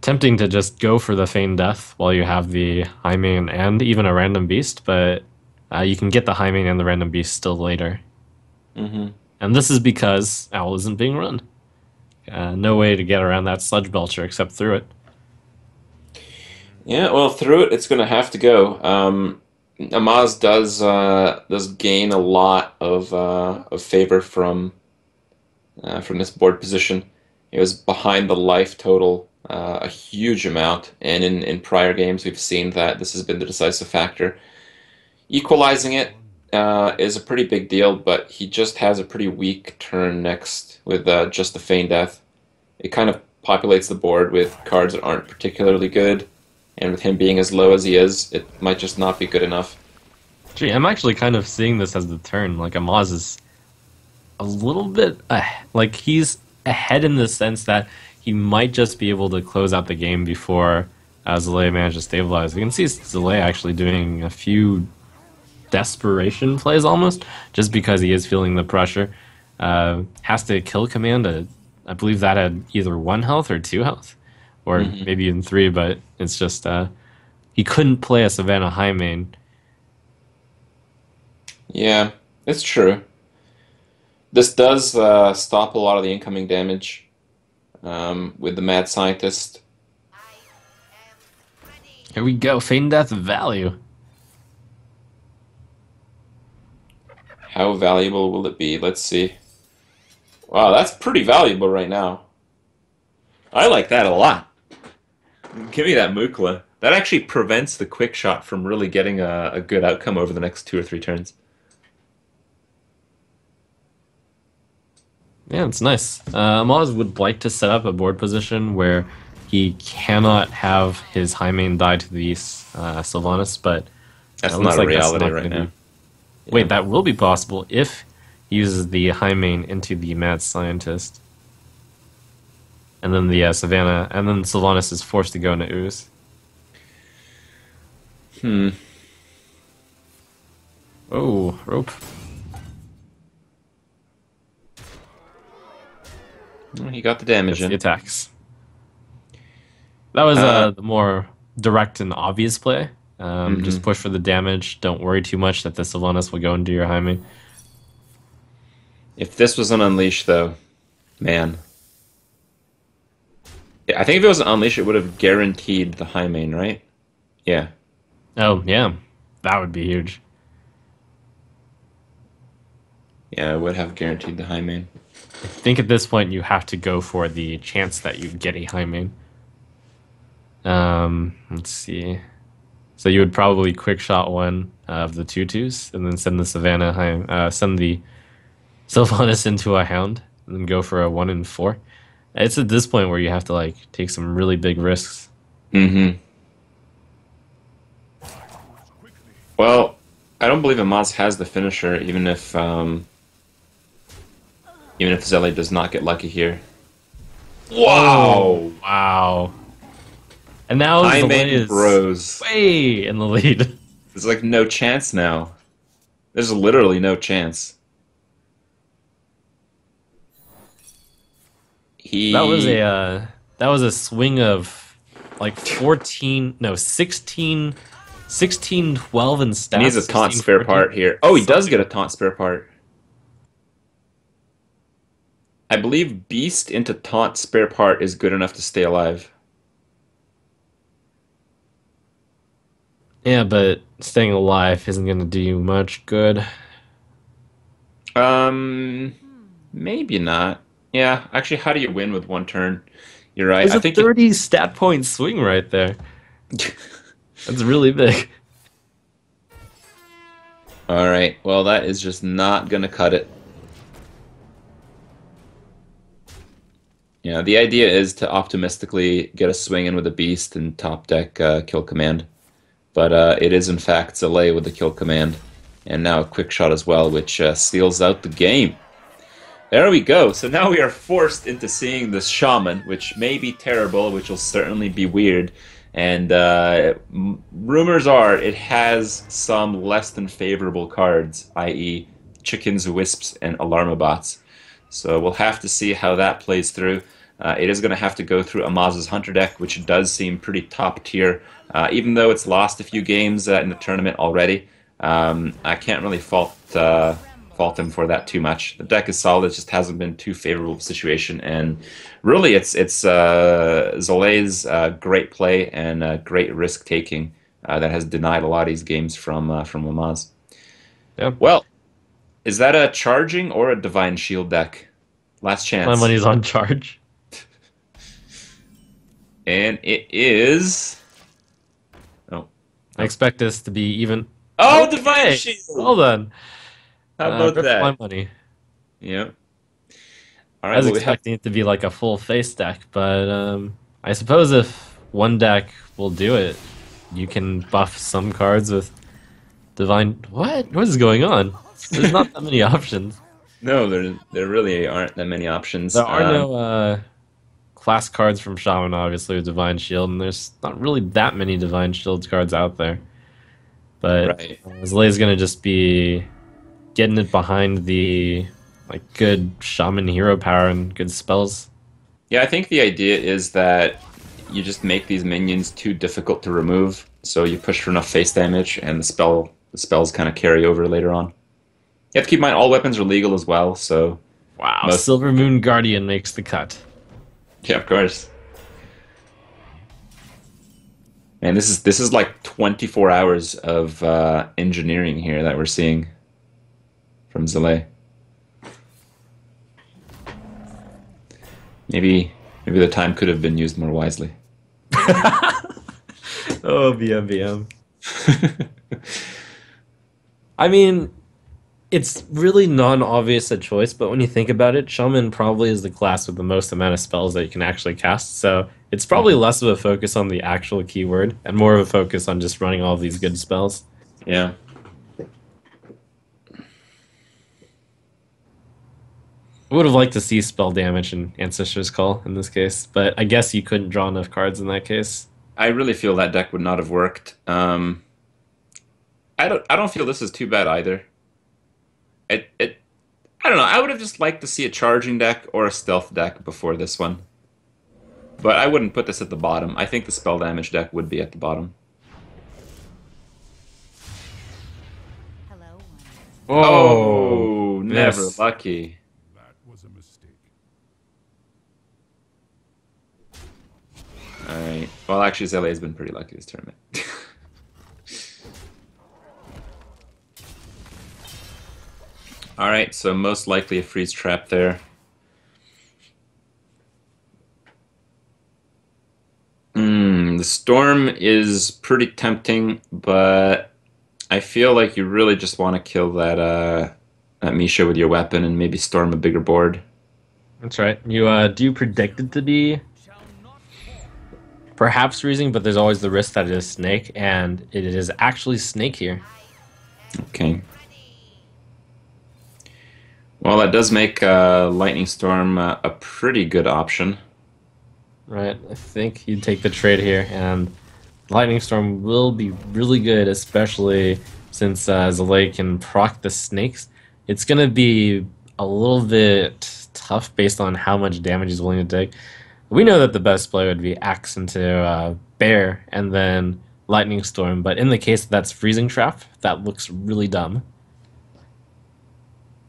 Tempting to just go for the Feign Death while you have the high main and even a random beast, but you can get the high main and the random beast still later. Mm-hmm. And this is because Owl isn't being run. No way to get around that Sludge Belcher except through it. Yeah, well, through it, it's going to have to go. Amaz does gain a lot of favor from this board position. It was behind the life total a huge amount, and in prior games we've seen that this has been the decisive factor. Equalizing it is a pretty big deal, but he just has a pretty weak turn next with just the Feign Death. It kind of populates the board with cards that aren't particularly good, and with him being as low as he is, it might just not be good enough. Gee, I'm actually kind of seeing this as the turn. Like, Amaz is a little bit... like, he's ahead in the sense that he might just be able to close out the game before Zalea manages to stabilize. We can see Zalea actually doing a few desperation plays almost, just because he is feeling the pressure. Has to kill command. I believe that had either 1 health or 2 health, or maybe even 3, but it's just he couldn't play a Savannah high main. Yeah, it's true. This does stop a lot of the incoming damage with the Mad Scientist. Here we go. Fate and Death value. How valuable will it be? Let's see. Wow, that's pretty valuable right now. I like that a lot. Give me that Mukla. That actually prevents the quick shot from really getting a good outcome over the next 2 or 3 turns. Yeah, it's nice. Amaz would like to set up a board position where he cannot have his high main die to the Sylvanas, but That's it not looks a like that's reality not right gonna now. be- Wait, that will be possible if he uses the high main into the Mad Scientist. And then the Savannah, and then Sylvanas is forced to go into Ooze. Oh, rope. Well, he got the damage Gets the in. attacks. That was the more direct and obvious play. Just push for the damage. Don't worry too much that the Sylvanas will go into your high main. If this was an Unleash, though, man. I think if it was an Unleash, it would have guaranteed the high main, right? Yeah. Oh, yeah. That would be huge. Yeah, it would have guaranteed the high main. I think at this point you have to go for the chance that you get a high main. Let's see. So you would probably quick shot one of the 2/2s and then send the Savannah send the Sylvanas into a Hound and then go for a 1 in 4. It's at this point where you have to like take some really big risks. Mm-hmm. Well, I don't believe Amaz has the finisher, even if Zele does not get lucky here. Wow! Wow. And now High Zele main is bros. way in the lead. There's like no chance now. There's literally no chance. That was a swing of like 16, 12 in stats. He needs a taunt 16, spare 14. part here. Oh, he does get a taunt spare part. I believe Beast into taunt spare part is good enough to stay alive. Yeah, but staying alive isn't going to do you much good. Maybe not. Yeah, actually, how do you win with 1 turn? You're right. There's I a think 30 stat point swing right there. That's really big. All right. Well, that is just not gonna cut it. Yeah, the idea is to optimistically get a swing in with a beast and top deck kill command, but it is in fact Zele with the kill command, and now a quick shot as well, which steals out the game. There we go. So now we are forced into seeing this Shaman, which may be terrible, which will certainly be weird. And rumors are it has some less than favorable cards, i.e. chickens, wisps, and alarmabots. So we'll have to see how that plays through. It is going to have to go through Amaz's Hunter deck, which does seem pretty top tier, even though it's lost a few games in the tournament already. I can't really fault him for that too much. The deck is solid; it just hasn't been too favorable of a situation, and really, it's Zele's great play and great risk taking that has denied a lot of these games from Amaz. Yeah. Well, is that a charging or a Divine Shield deck? Last chance. My money's on charge. And it is. Oh. I expect this to be even. Oh, Okay. Divine Shield! Well done. How about Rip that? my money. Yeah. All I right. was Well, we have. expecting it to be like a full face deck, but I suppose if one deck will do it, you can buff some cards with divine. What? What is going on? There's not that many options. No, there really aren't that many options. There are no class cards from Shaman, obviously, with Divine Shield, and there's not really that many Divine Shield cards out there. But Right. Zele's gonna just be getting it behind the like good Shaman hero power and good spells. Yeah, I think the idea is that you just make these minions too difficult to remove, so you push for enough face damage, and the spells kind of carry over later on. You have to keep in mind all weapons are legal as well, so Wow, Most, Silver Moon Guardian makes the cut. yeah, of course. And this is like 24 hours of engineering here that we're seeing from Zalay. Maybe the time could have been used more wisely. Oh, BM. I mean, it's really non-obvious a choice, but when you think about it, Shaman probably is the class with the most amount of spells that you can actually cast. So it's probably less of a focus on the actual keyword and more of a focus on just running all of these good spells. Yeah. I would have liked to see spell damage and Ancestor's Call in this case, but I guess you couldn't draw enough cards in that case. I really feel that deck would not have worked. I don't feel this is too bad either. It I don't know. I would have just liked to see a charging deck or a stealth deck before this one. But I wouldn't put this at the bottom. I think the spell damage deck would be at the bottom. Hello, one. Oh, never miss. lucky. That was a mistake. All right. Well, actually, Zele has been pretty lucky this tournament. All right, so most likely a freeze trap there. The storm is pretty tempting, but I feel like you really just want to kill that Misha with your weapon and maybe storm a bigger board. That's right. You do predict it to be perhaps freezing, but there's always the risk that it is snake, and it is actually snake here. Okay. Well, that does make Lightning Storm a pretty good option. Right, I think you take the trade here, and Lightning Storm will be really good, especially since Zalay can proc the snakes. It's going to be a little bit tough based on how much damage he's willing to take. We know that the best play would be Axe into Bear and then Lightning Storm, but in the case that's Freezing Trap, that looks really dumb.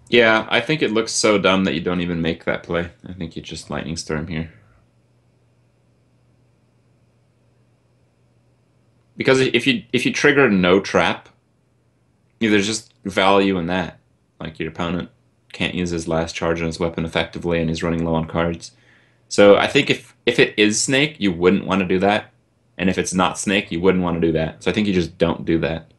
Yeah, I think it looks so dumb that you don't even make that play. I think you just Lightning Storm here. Because if you trigger no trap, there's just value in that. Like your opponent can't use his last charge on his weapon effectively and he's running low on cards. So I think if it is Snake, you wouldn't want to do that. And if it's not Snake, you wouldn't want to do that. So I think you just don't do that.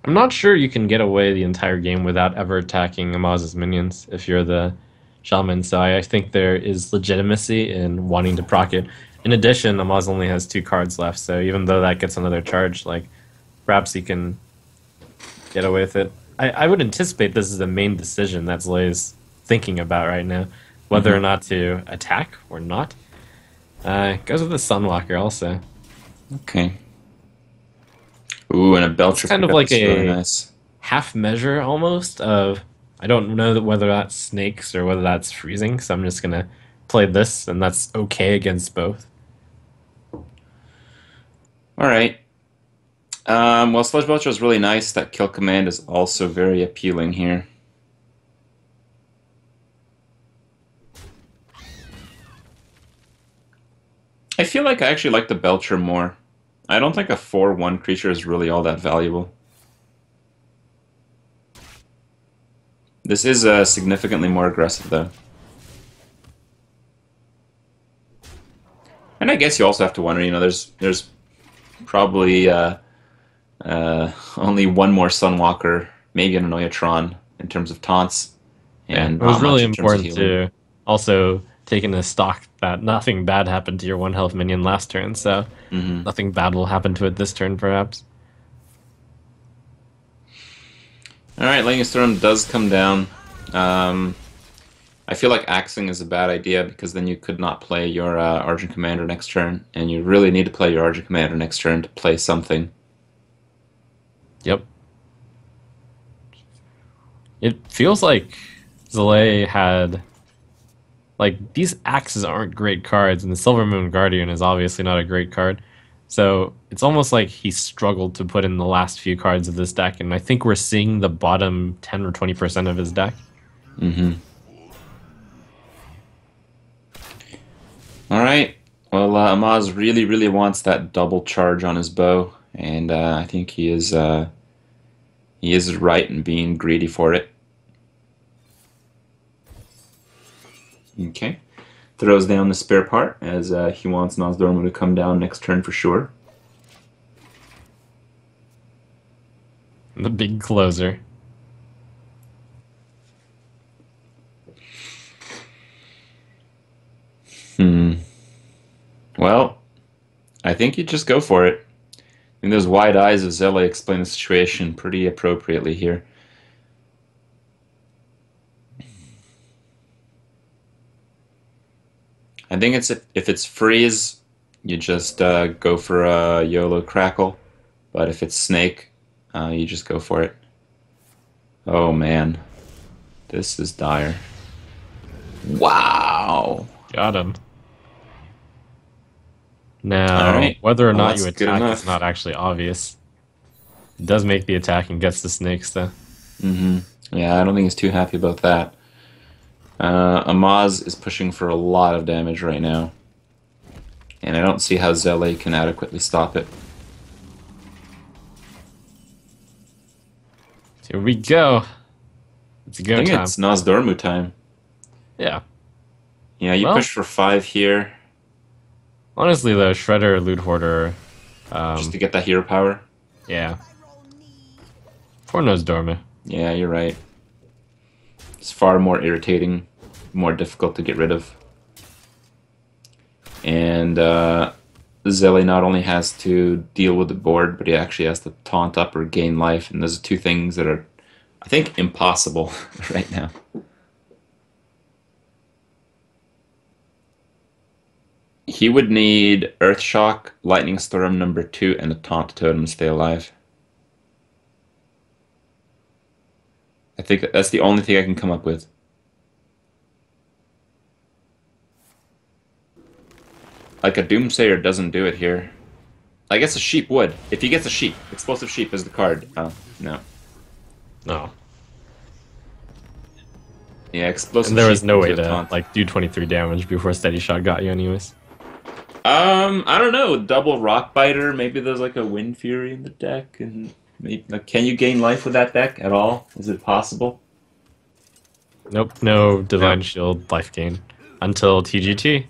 I'm not sure you can get away the entire game without ever attacking Amaz's minions if you're the Shaman, so I think there is legitimacy in wanting to proc it. In addition, Amaz only has 2 cards left, so even though that gets another charge, like perhaps he can get away with it. I would anticipate this is the main decision that Zlay's thinking about right now, whether or not to attack or not. Goes with the Sunwalker also. Okay. Ooh, and a Belcher. It's kind of pickup like is a really nice. half measure almost of, I don't know whether that's snakes or whether that's freezing, so I'm just gonna play this, and that's okay against both. All right. Well, Sludge Belcher is really nice. That kill command is also very appealing here. I feel like I actually like the Belcher more. I don't think a 4/1 creature is really all that valuable. This is significantly more aggressive, though. And I guess you also have to wonder, there's probably only one more Sunwalker, maybe an Anoyatron in terms of taunts. And It was not really much in terms of important healing. to also take into stock that nothing bad happened to your 1 health minion last turn, so nothing bad will happen to it this turn, perhaps. Alright, Lightning Storm does come down. I feel like axing is a bad idea because then you could not play your Argent Commander next turn, and you really need to play your Argent Commander next turn to play something. Yep. It feels like Zalay had... Like, these axes aren't great cards, and the Silver Moon Guardian is obviously not a great card. So it's almost like he struggled to put in the last few cards of this deck, and I think we're seeing the bottom 10 or 20% of his deck. Mm-hmm. All right. Well, Amaz really, really wants that double charge on his bow, and I think he is right in being greedy for it. Okay. Throws down the spare part as he wants Nozdormu to come down next turn for sure. The big closer. Well, I think you just go for it. I think those wide eyes of Zele explain the situation pretty appropriately here. I think if it's freeze, you just go for a YOLO crackle. But if it's snake, you just go for it. Oh man, this is dire. Wow. Got him. All Now, right. whether or Well, not you that's good attack enough. is not actually obvious. It does make the attack and gets the snakes, though. Yeah, I don't think he's too happy about that. Amaz is pushing for a lot of damage right now. And I don't see how Zele can adequately stop it. Here we go. It's I go think time. it's Nozdormu time. Yeah. Yeah, you Well- push for 5 here Honestly, though, Shredder, Loot Hoarder, just to get that hero power. yeah. For Nozdormu. Yeah, you're right. It's far more irritating, more difficult to get rid of. And Zele not only has to deal with the board, but he actually has to taunt up or gain life. And those are two things that are, I think, impossible right now. He would need Earthshock, Lightning Storm number 2, and a Taunt Totem to stay alive. I think that's the only thing I can come up with. Like a Doomsayer doesn't do it here. I guess a sheep would. If he gets a sheep, explosive sheep is the card. Oh, no. No. Yeah, explosive And there was sheep no gives way you a to, taunt. like, do 23 damage before Steady Shot got you anyways. I don't know. Double Rock Biter. Maybe there's like a Wind Fury in the deck, and maybe, like, can you gain life with that deck at all? Is it possible? Nope, no Divine No. Shield life gain. Until TGT.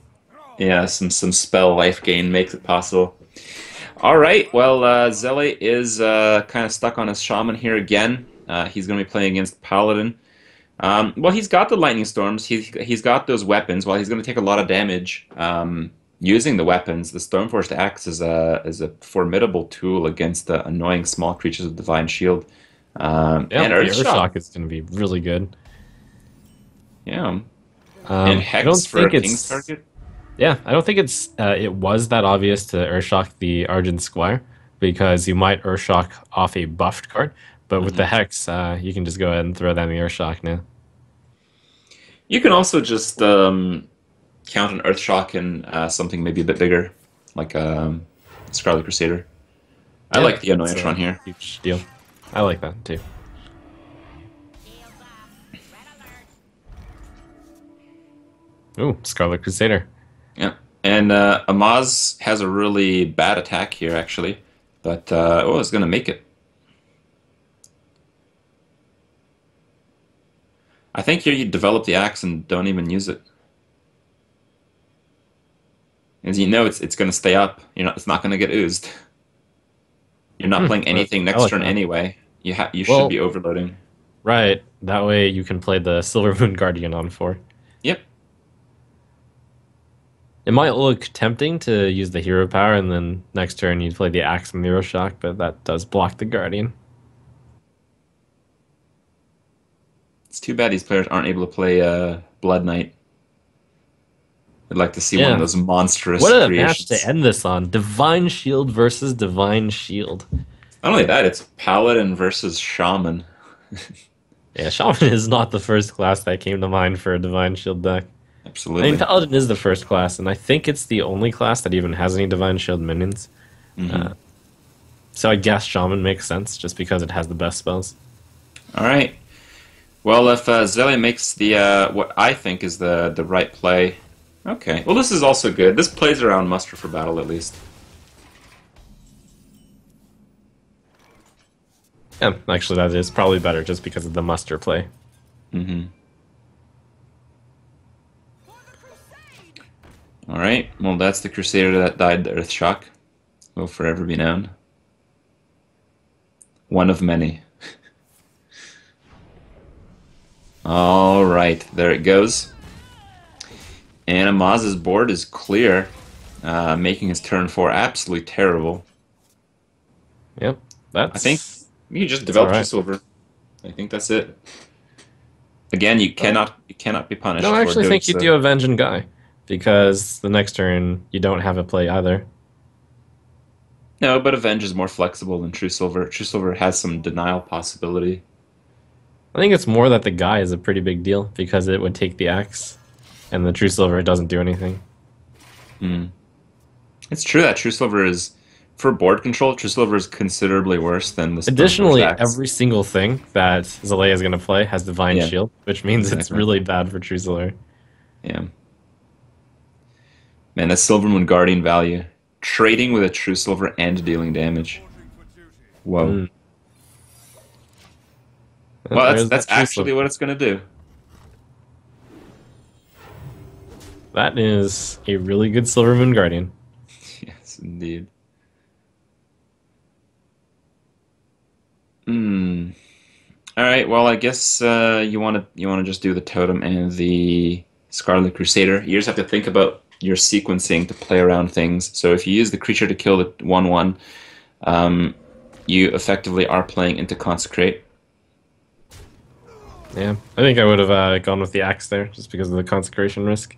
Yeah, some spell life gain makes it possible. All right. Well, Zele is kind of stuck on his Shaman here again. He's going to be playing against Paladin. Well, he's got the Lightning Storms. He's got those weapons. While he's going to take a lot of damage using the weapons, the Stormforged Axe is a formidable tool against the annoying small creatures with Divine Shield. Yeah, And the Earthshock. Earthshock is going to be really good. Yeah. I And Hex don't for a think King's it's... target. Yeah, I don't think it was that obvious to Earthshock the Argent Squire, because you might Earthshock off a buffed card, but with the Hex, you can just go ahead and throw down the Earthshock now. You can also just count an Earthshock and something maybe a bit bigger, like Scarlet Crusader. I Yeah, like the that's Annoyance a run here. Huge deal. I like that too. Ooh, Scarlet Crusader. Yeah, and Amaz has a really bad attack here, actually, but it's going to make it. I think here you develop the axe and don't even use it. As you know, it's going to stay up. It's not going to get oozed. You're not playing anything I next like turn that. anyway. You Well- should be overloading. Right, that way you can play the Silver Moon Guardian on 4. Yep. It might look tempting to use the hero power, and then next turn you play the Axe and the Earthshock, but that does block the Guardian. It's too bad these players aren't able to play Blood Knight. I'd like to see one Yeah. of those monstrous What a creations. match to end this on. Divine Shield versus Divine Shield. Not only that, it's Paladin versus Shaman. Yeah, Shaman is not the first class that came to mind for a Divine Shield deck. I Absolutely. mean, Paladin is the first class, and I think it's the only class that even has any Divine Shield minions. So I guess Shaman makes sense, just because it has the best spells. All right. Well, if Zelia makes the what I think is the right play, okay. Well, this is also good. This plays around muster for battle at least. Yeah, actually, that is probably better just because of the muster play. Mm-hmm. All right. Well, that's the Crusader that died to Earthshock. Will forever be known. One of many. All right, there it goes. And Amaz's board is clear, making his turn 4 absolutely terrible. Yep, that's. I think you just It's developed your alright. silver. I think that's it. Again, you cannot be punished No, I for actually doing think you so. do Avenge and Guy because the next turn you don't have a play either. No, but Avenge is more flexible than True Silver. True Silver has some denial possibility. I think it's more that the Guy is a pretty big deal because it would take the axe, and the True Silver doesn't do anything. Hmm. It's true that True Silver is, for board control, True Silver is considerably worse than the Stoneforged Additionally, Axe. every single thing that Zalea is going to play has Divine Yeah, Shield, which means it's exactly. really bad for True Silver. Yeah. Man, that's Silvermoon Guardian value. Trading with a True Silver and dealing damage. Whoa. Mm. And Well, there's that's that True actually Silver. what it's gonna do. That is a really good Silver Moon Guardian. Yes, indeed. Hmm. All right. Well, I guess you wanna just do the totem and the Scarlet Crusader. You just have to think about your sequencing to play around things. So if you use the creature to kill the 1/1, um, you effectively are playing into Consecrate. Yeah, I think I would have gone with the axe there just because of the consecration risk.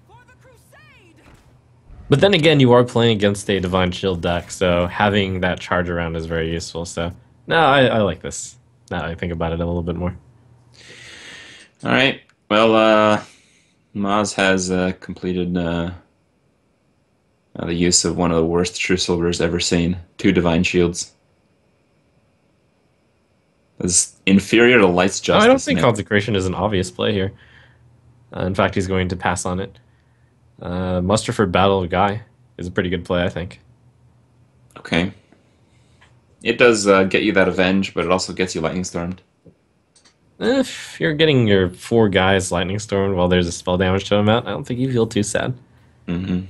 But then again, you are playing against a Divine Shield deck, so having that charge around is very useful. So, no, I like this. Now that I think about it a little bit more. All right. Well, Maz has completed the use of one of the worst True Silvers ever seen. 2 Divine Shields. Is inferior to Light's No, I don't Justice. think Man. consecration is an obvious play here. In fact, he's going to pass on it. Muster for Battle of Guy is a pretty good play, I think. Okay. It does get you that Avenge, but it also gets you Lightning Stormed. If you're getting your 4 guys Lightning Stormed while there's a spell damage to him out, I don't think you feel too sad. Mm-hmm.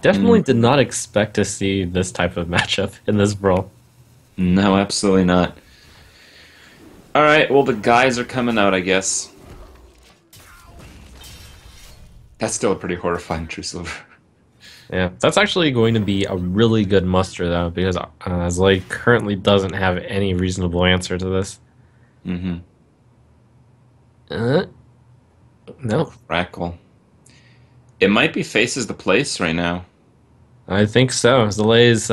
Definitely did not expect to see this type of matchup in this brawl. No, absolutely not. All right, well, the guys are coming out, I guess. That's still a pretty horrifying True Silver. Yeah, that's actually going to be a really good muster, though, because Zlay currently doesn't have any reasonable answer to this. Mm-hmm. Uh, no, Crackle. It might be Faces the Place right now. I think so. Zlay is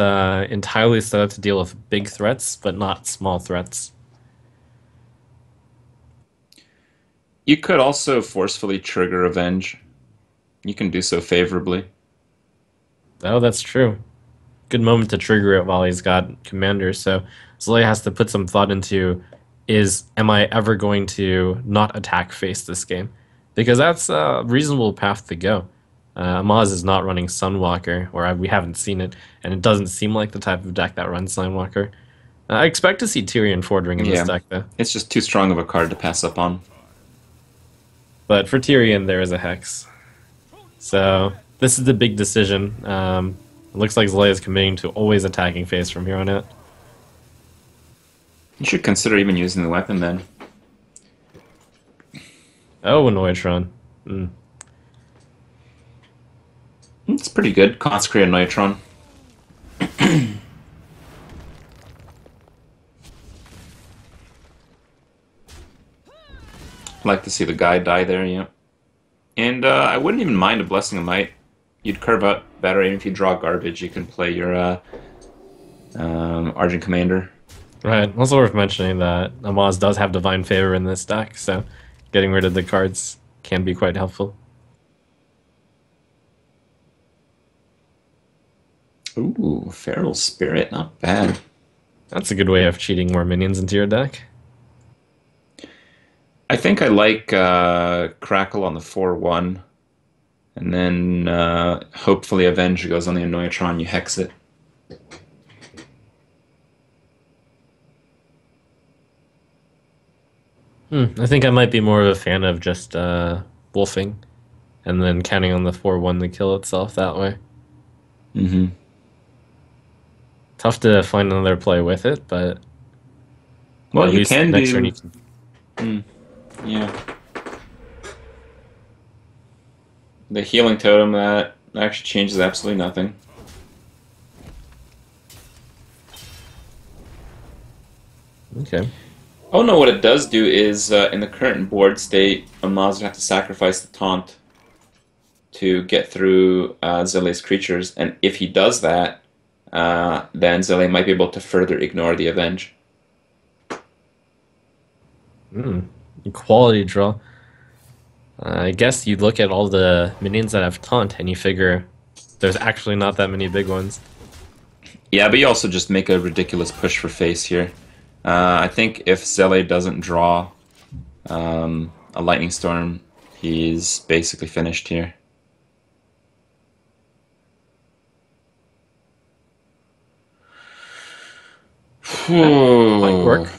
entirely set up to deal with big threats, but not small threats. You could also forcefully trigger Avenge. You can do so favorably. Oh, that's true. Good moment to trigger it while he's got Commander, so Zlay has to put some thought into am I ever going to not attack face this game? Because that's a reasonable path to go. Amaz is not running Sunwalker, or we haven't seen it, and it doesn't seem like the type of deck that runs Sunwalker. I expect to see Tyrion Fordring in this Yeah. deck, though. It's just too strong of a card to pass up on. But for Tyrion, there is a Hex. So this is the big decision. It looks like Zlay is committing to always attacking face from here on out. You should consider even using the weapon then. Oh, Noitron. Mm. It's pretty good. Consecrate a Neutron. Like to see the guy die there, yeah. And I wouldn't even mind a Blessing of Might. You'd curve out better, even if you draw garbage, you can play your Argent Commander. Right. Also worth mentioning that Amaz does have Divine Favor in this deck, so getting rid of the cards can be quite helpful. Ooh, Feral Spirit, not bad. That's a good way of cheating more minions into your deck. I think I like Crackle on the 4/1, and then hopefully Avenge goes on the Annoyatron, you hex it. I think I might be more of a fan of just wolfing and then counting on the 4/1 to kill itself that way. Mm-hmm. Tough to find another play with it, but Well, at you least can next turn do. you can. Yeah. The healing totem, that actually changes absolutely nothing. Okay. Oh no, what it does do is, in the current board state, Amaz would have to sacrifice the Taunt to get through Zele's creatures, and if he does that, then Zele might be able to further ignore the Avenge. Quality draw. I guess you look at all the minions that have taunt and you figure there's actually not that many big ones. Yeah, but you also just make a ridiculous push for face here. I think if Zele doesn't draw a Lightning Storm, he's basically finished here. Might work.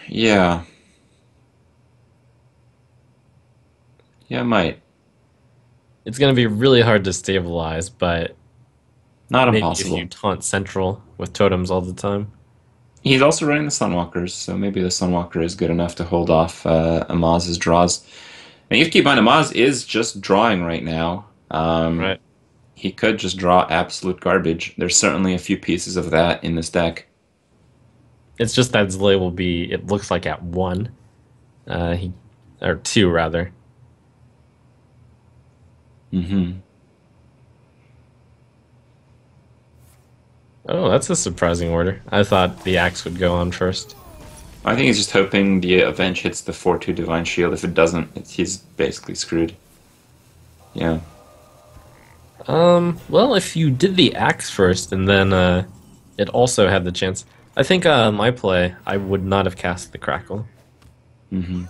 Yeah. Yeah, it might. It's going to be really hard to stabilize, but Not maybe if impossible. you taunt central with totems all the time. He's also running the Sunwalkers, so maybe the Sunwalker is good enough to hold off Amaz's draws. And you have to keep in mind, Amaz is just drawing right now. Right. He could just draw absolute garbage. There's certainly a few pieces of that in this deck. It's just that Zlay will be, it looks like at 1. He or 2 rather. Mm-hmm. Oh, that's a surprising order. I thought the axe would go on first. I think he's just hoping the Avenge hits the 4/2 Divine Shield. If it doesn't, he's basically screwed. Yeah. Well, if you did the axe first and then it also had the chance. I think my play, I would not have cast the crackle. Mm-hmm.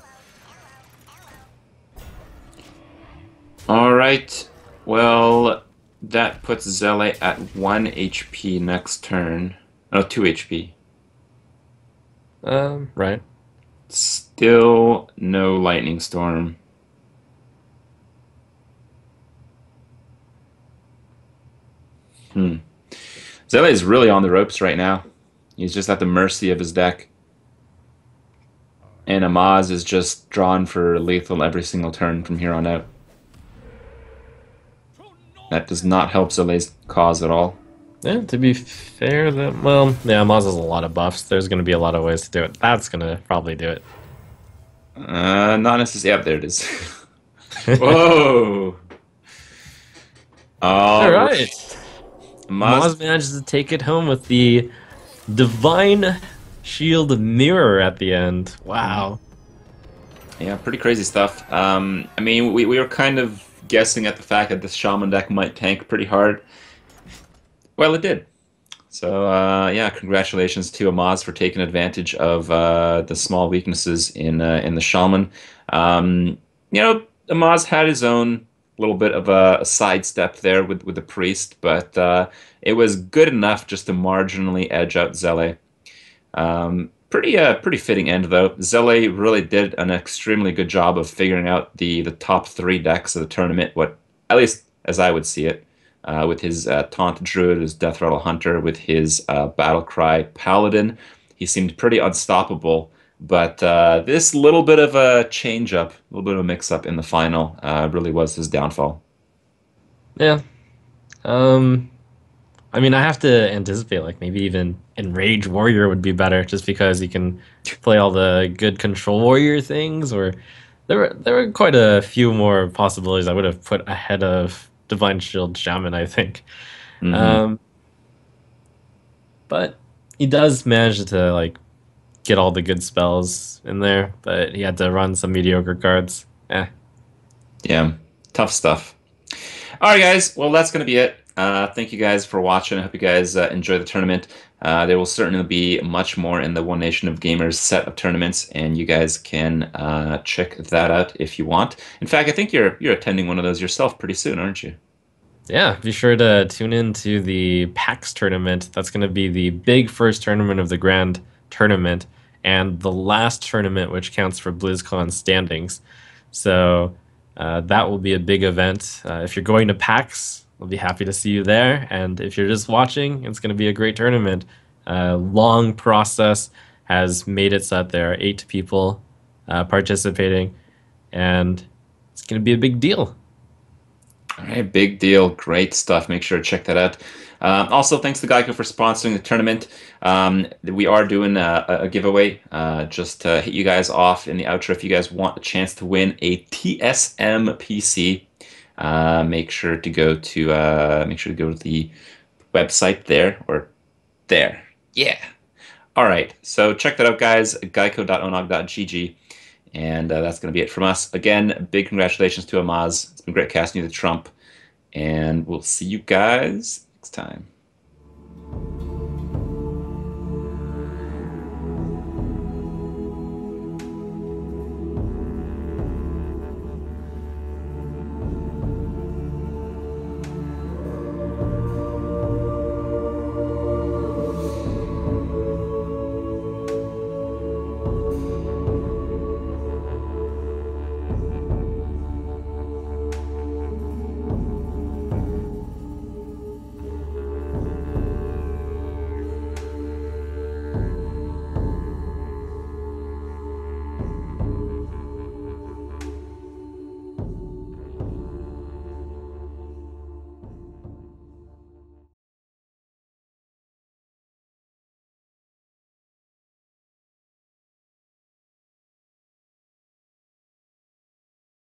All right. Well, that puts Zele at 1 HP next turn. Oh, 2 HP. Right. Still no Lightning Storm. Zele is really on the ropes right now. He's just at the mercy of his deck. And Amaz is just drawn for lethal every single turn from here on out. That does not help Zele's cause at all. Yeah, to be fair, well, yeah, Maz has a lot of buffs. There's going to be a lot of ways to do it. That's going to probably do it. Not necessarily. Yep, there it is. Whoa! All right. Maz Maz manages to take it home with the Divine Shield Mirror at the end. Wow. Yeah, pretty crazy stuff. I mean, we were kind of guessing at the fact that this Shaman deck might tank pretty hard. Well, it did. So, yeah, congratulations to Amaz for taking advantage of the small weaknesses in the Shaman. You know, Amaz had his own little bit of a sidestep there with the Priest, but it was good enough just to marginally edge out Zele. Pretty fitting end though. Zele really did an extremely good job of figuring out the top 3 decks of the tournament. What, at least as I would see it, with his Taunt Druid, his Death Rattle Hunter, with his Battle Cry Paladin, he seemed pretty unstoppable. But this little bit of a change up, a little bit of a mix up in the final, really was his downfall. Yeah. I mean, I have to anticipate, like, maybe even Enrage Warrior would be better, just because you can play all the good Control Warrior things, or there were quite a few more possibilities I would have put ahead of Divine Shield Shaman, I think. Mm-hmm. Um, but he does manage to, like, get all the good spells in there, but he had to run some mediocre cards. Eh. Yeah, tough stuff. All right, guys. Well, that's going to be it. Thank you guys for watching. I hope you guys enjoy the tournament. There will certainly be much more in the One Nation of Gamers set of tournaments, and you guys can check that out if you want. In fact, I think you're attending one of those yourself pretty soon, aren't you? Yeah, be sure to tune in to the PAX tournament. That's going to be the big first tournament of the grand tournament and the last tournament, which counts for BlizzCon standings. So that will be a big event. If you're going to PAX, I'll be happy to see you there. And if you're just watching, it's going to be a great tournament. Long process has made it so that there are 8 people participating, and it's going to be a big deal. All right, big deal. Great stuff. Make sure to check that out. Also, thanks to GEICO for sponsoring the tournament. We are doing a giveaway. Just to hit you guys off in the outro. If you guys want a chance to win a TSM PC, make sure to go to the website there or there. Yeah. All right. So check that out, guys. geico.onog.gg. And that's going to be it from us. Again, big congratulations to Amaz. It's been great casting you the Trump. And we'll see you guys next time.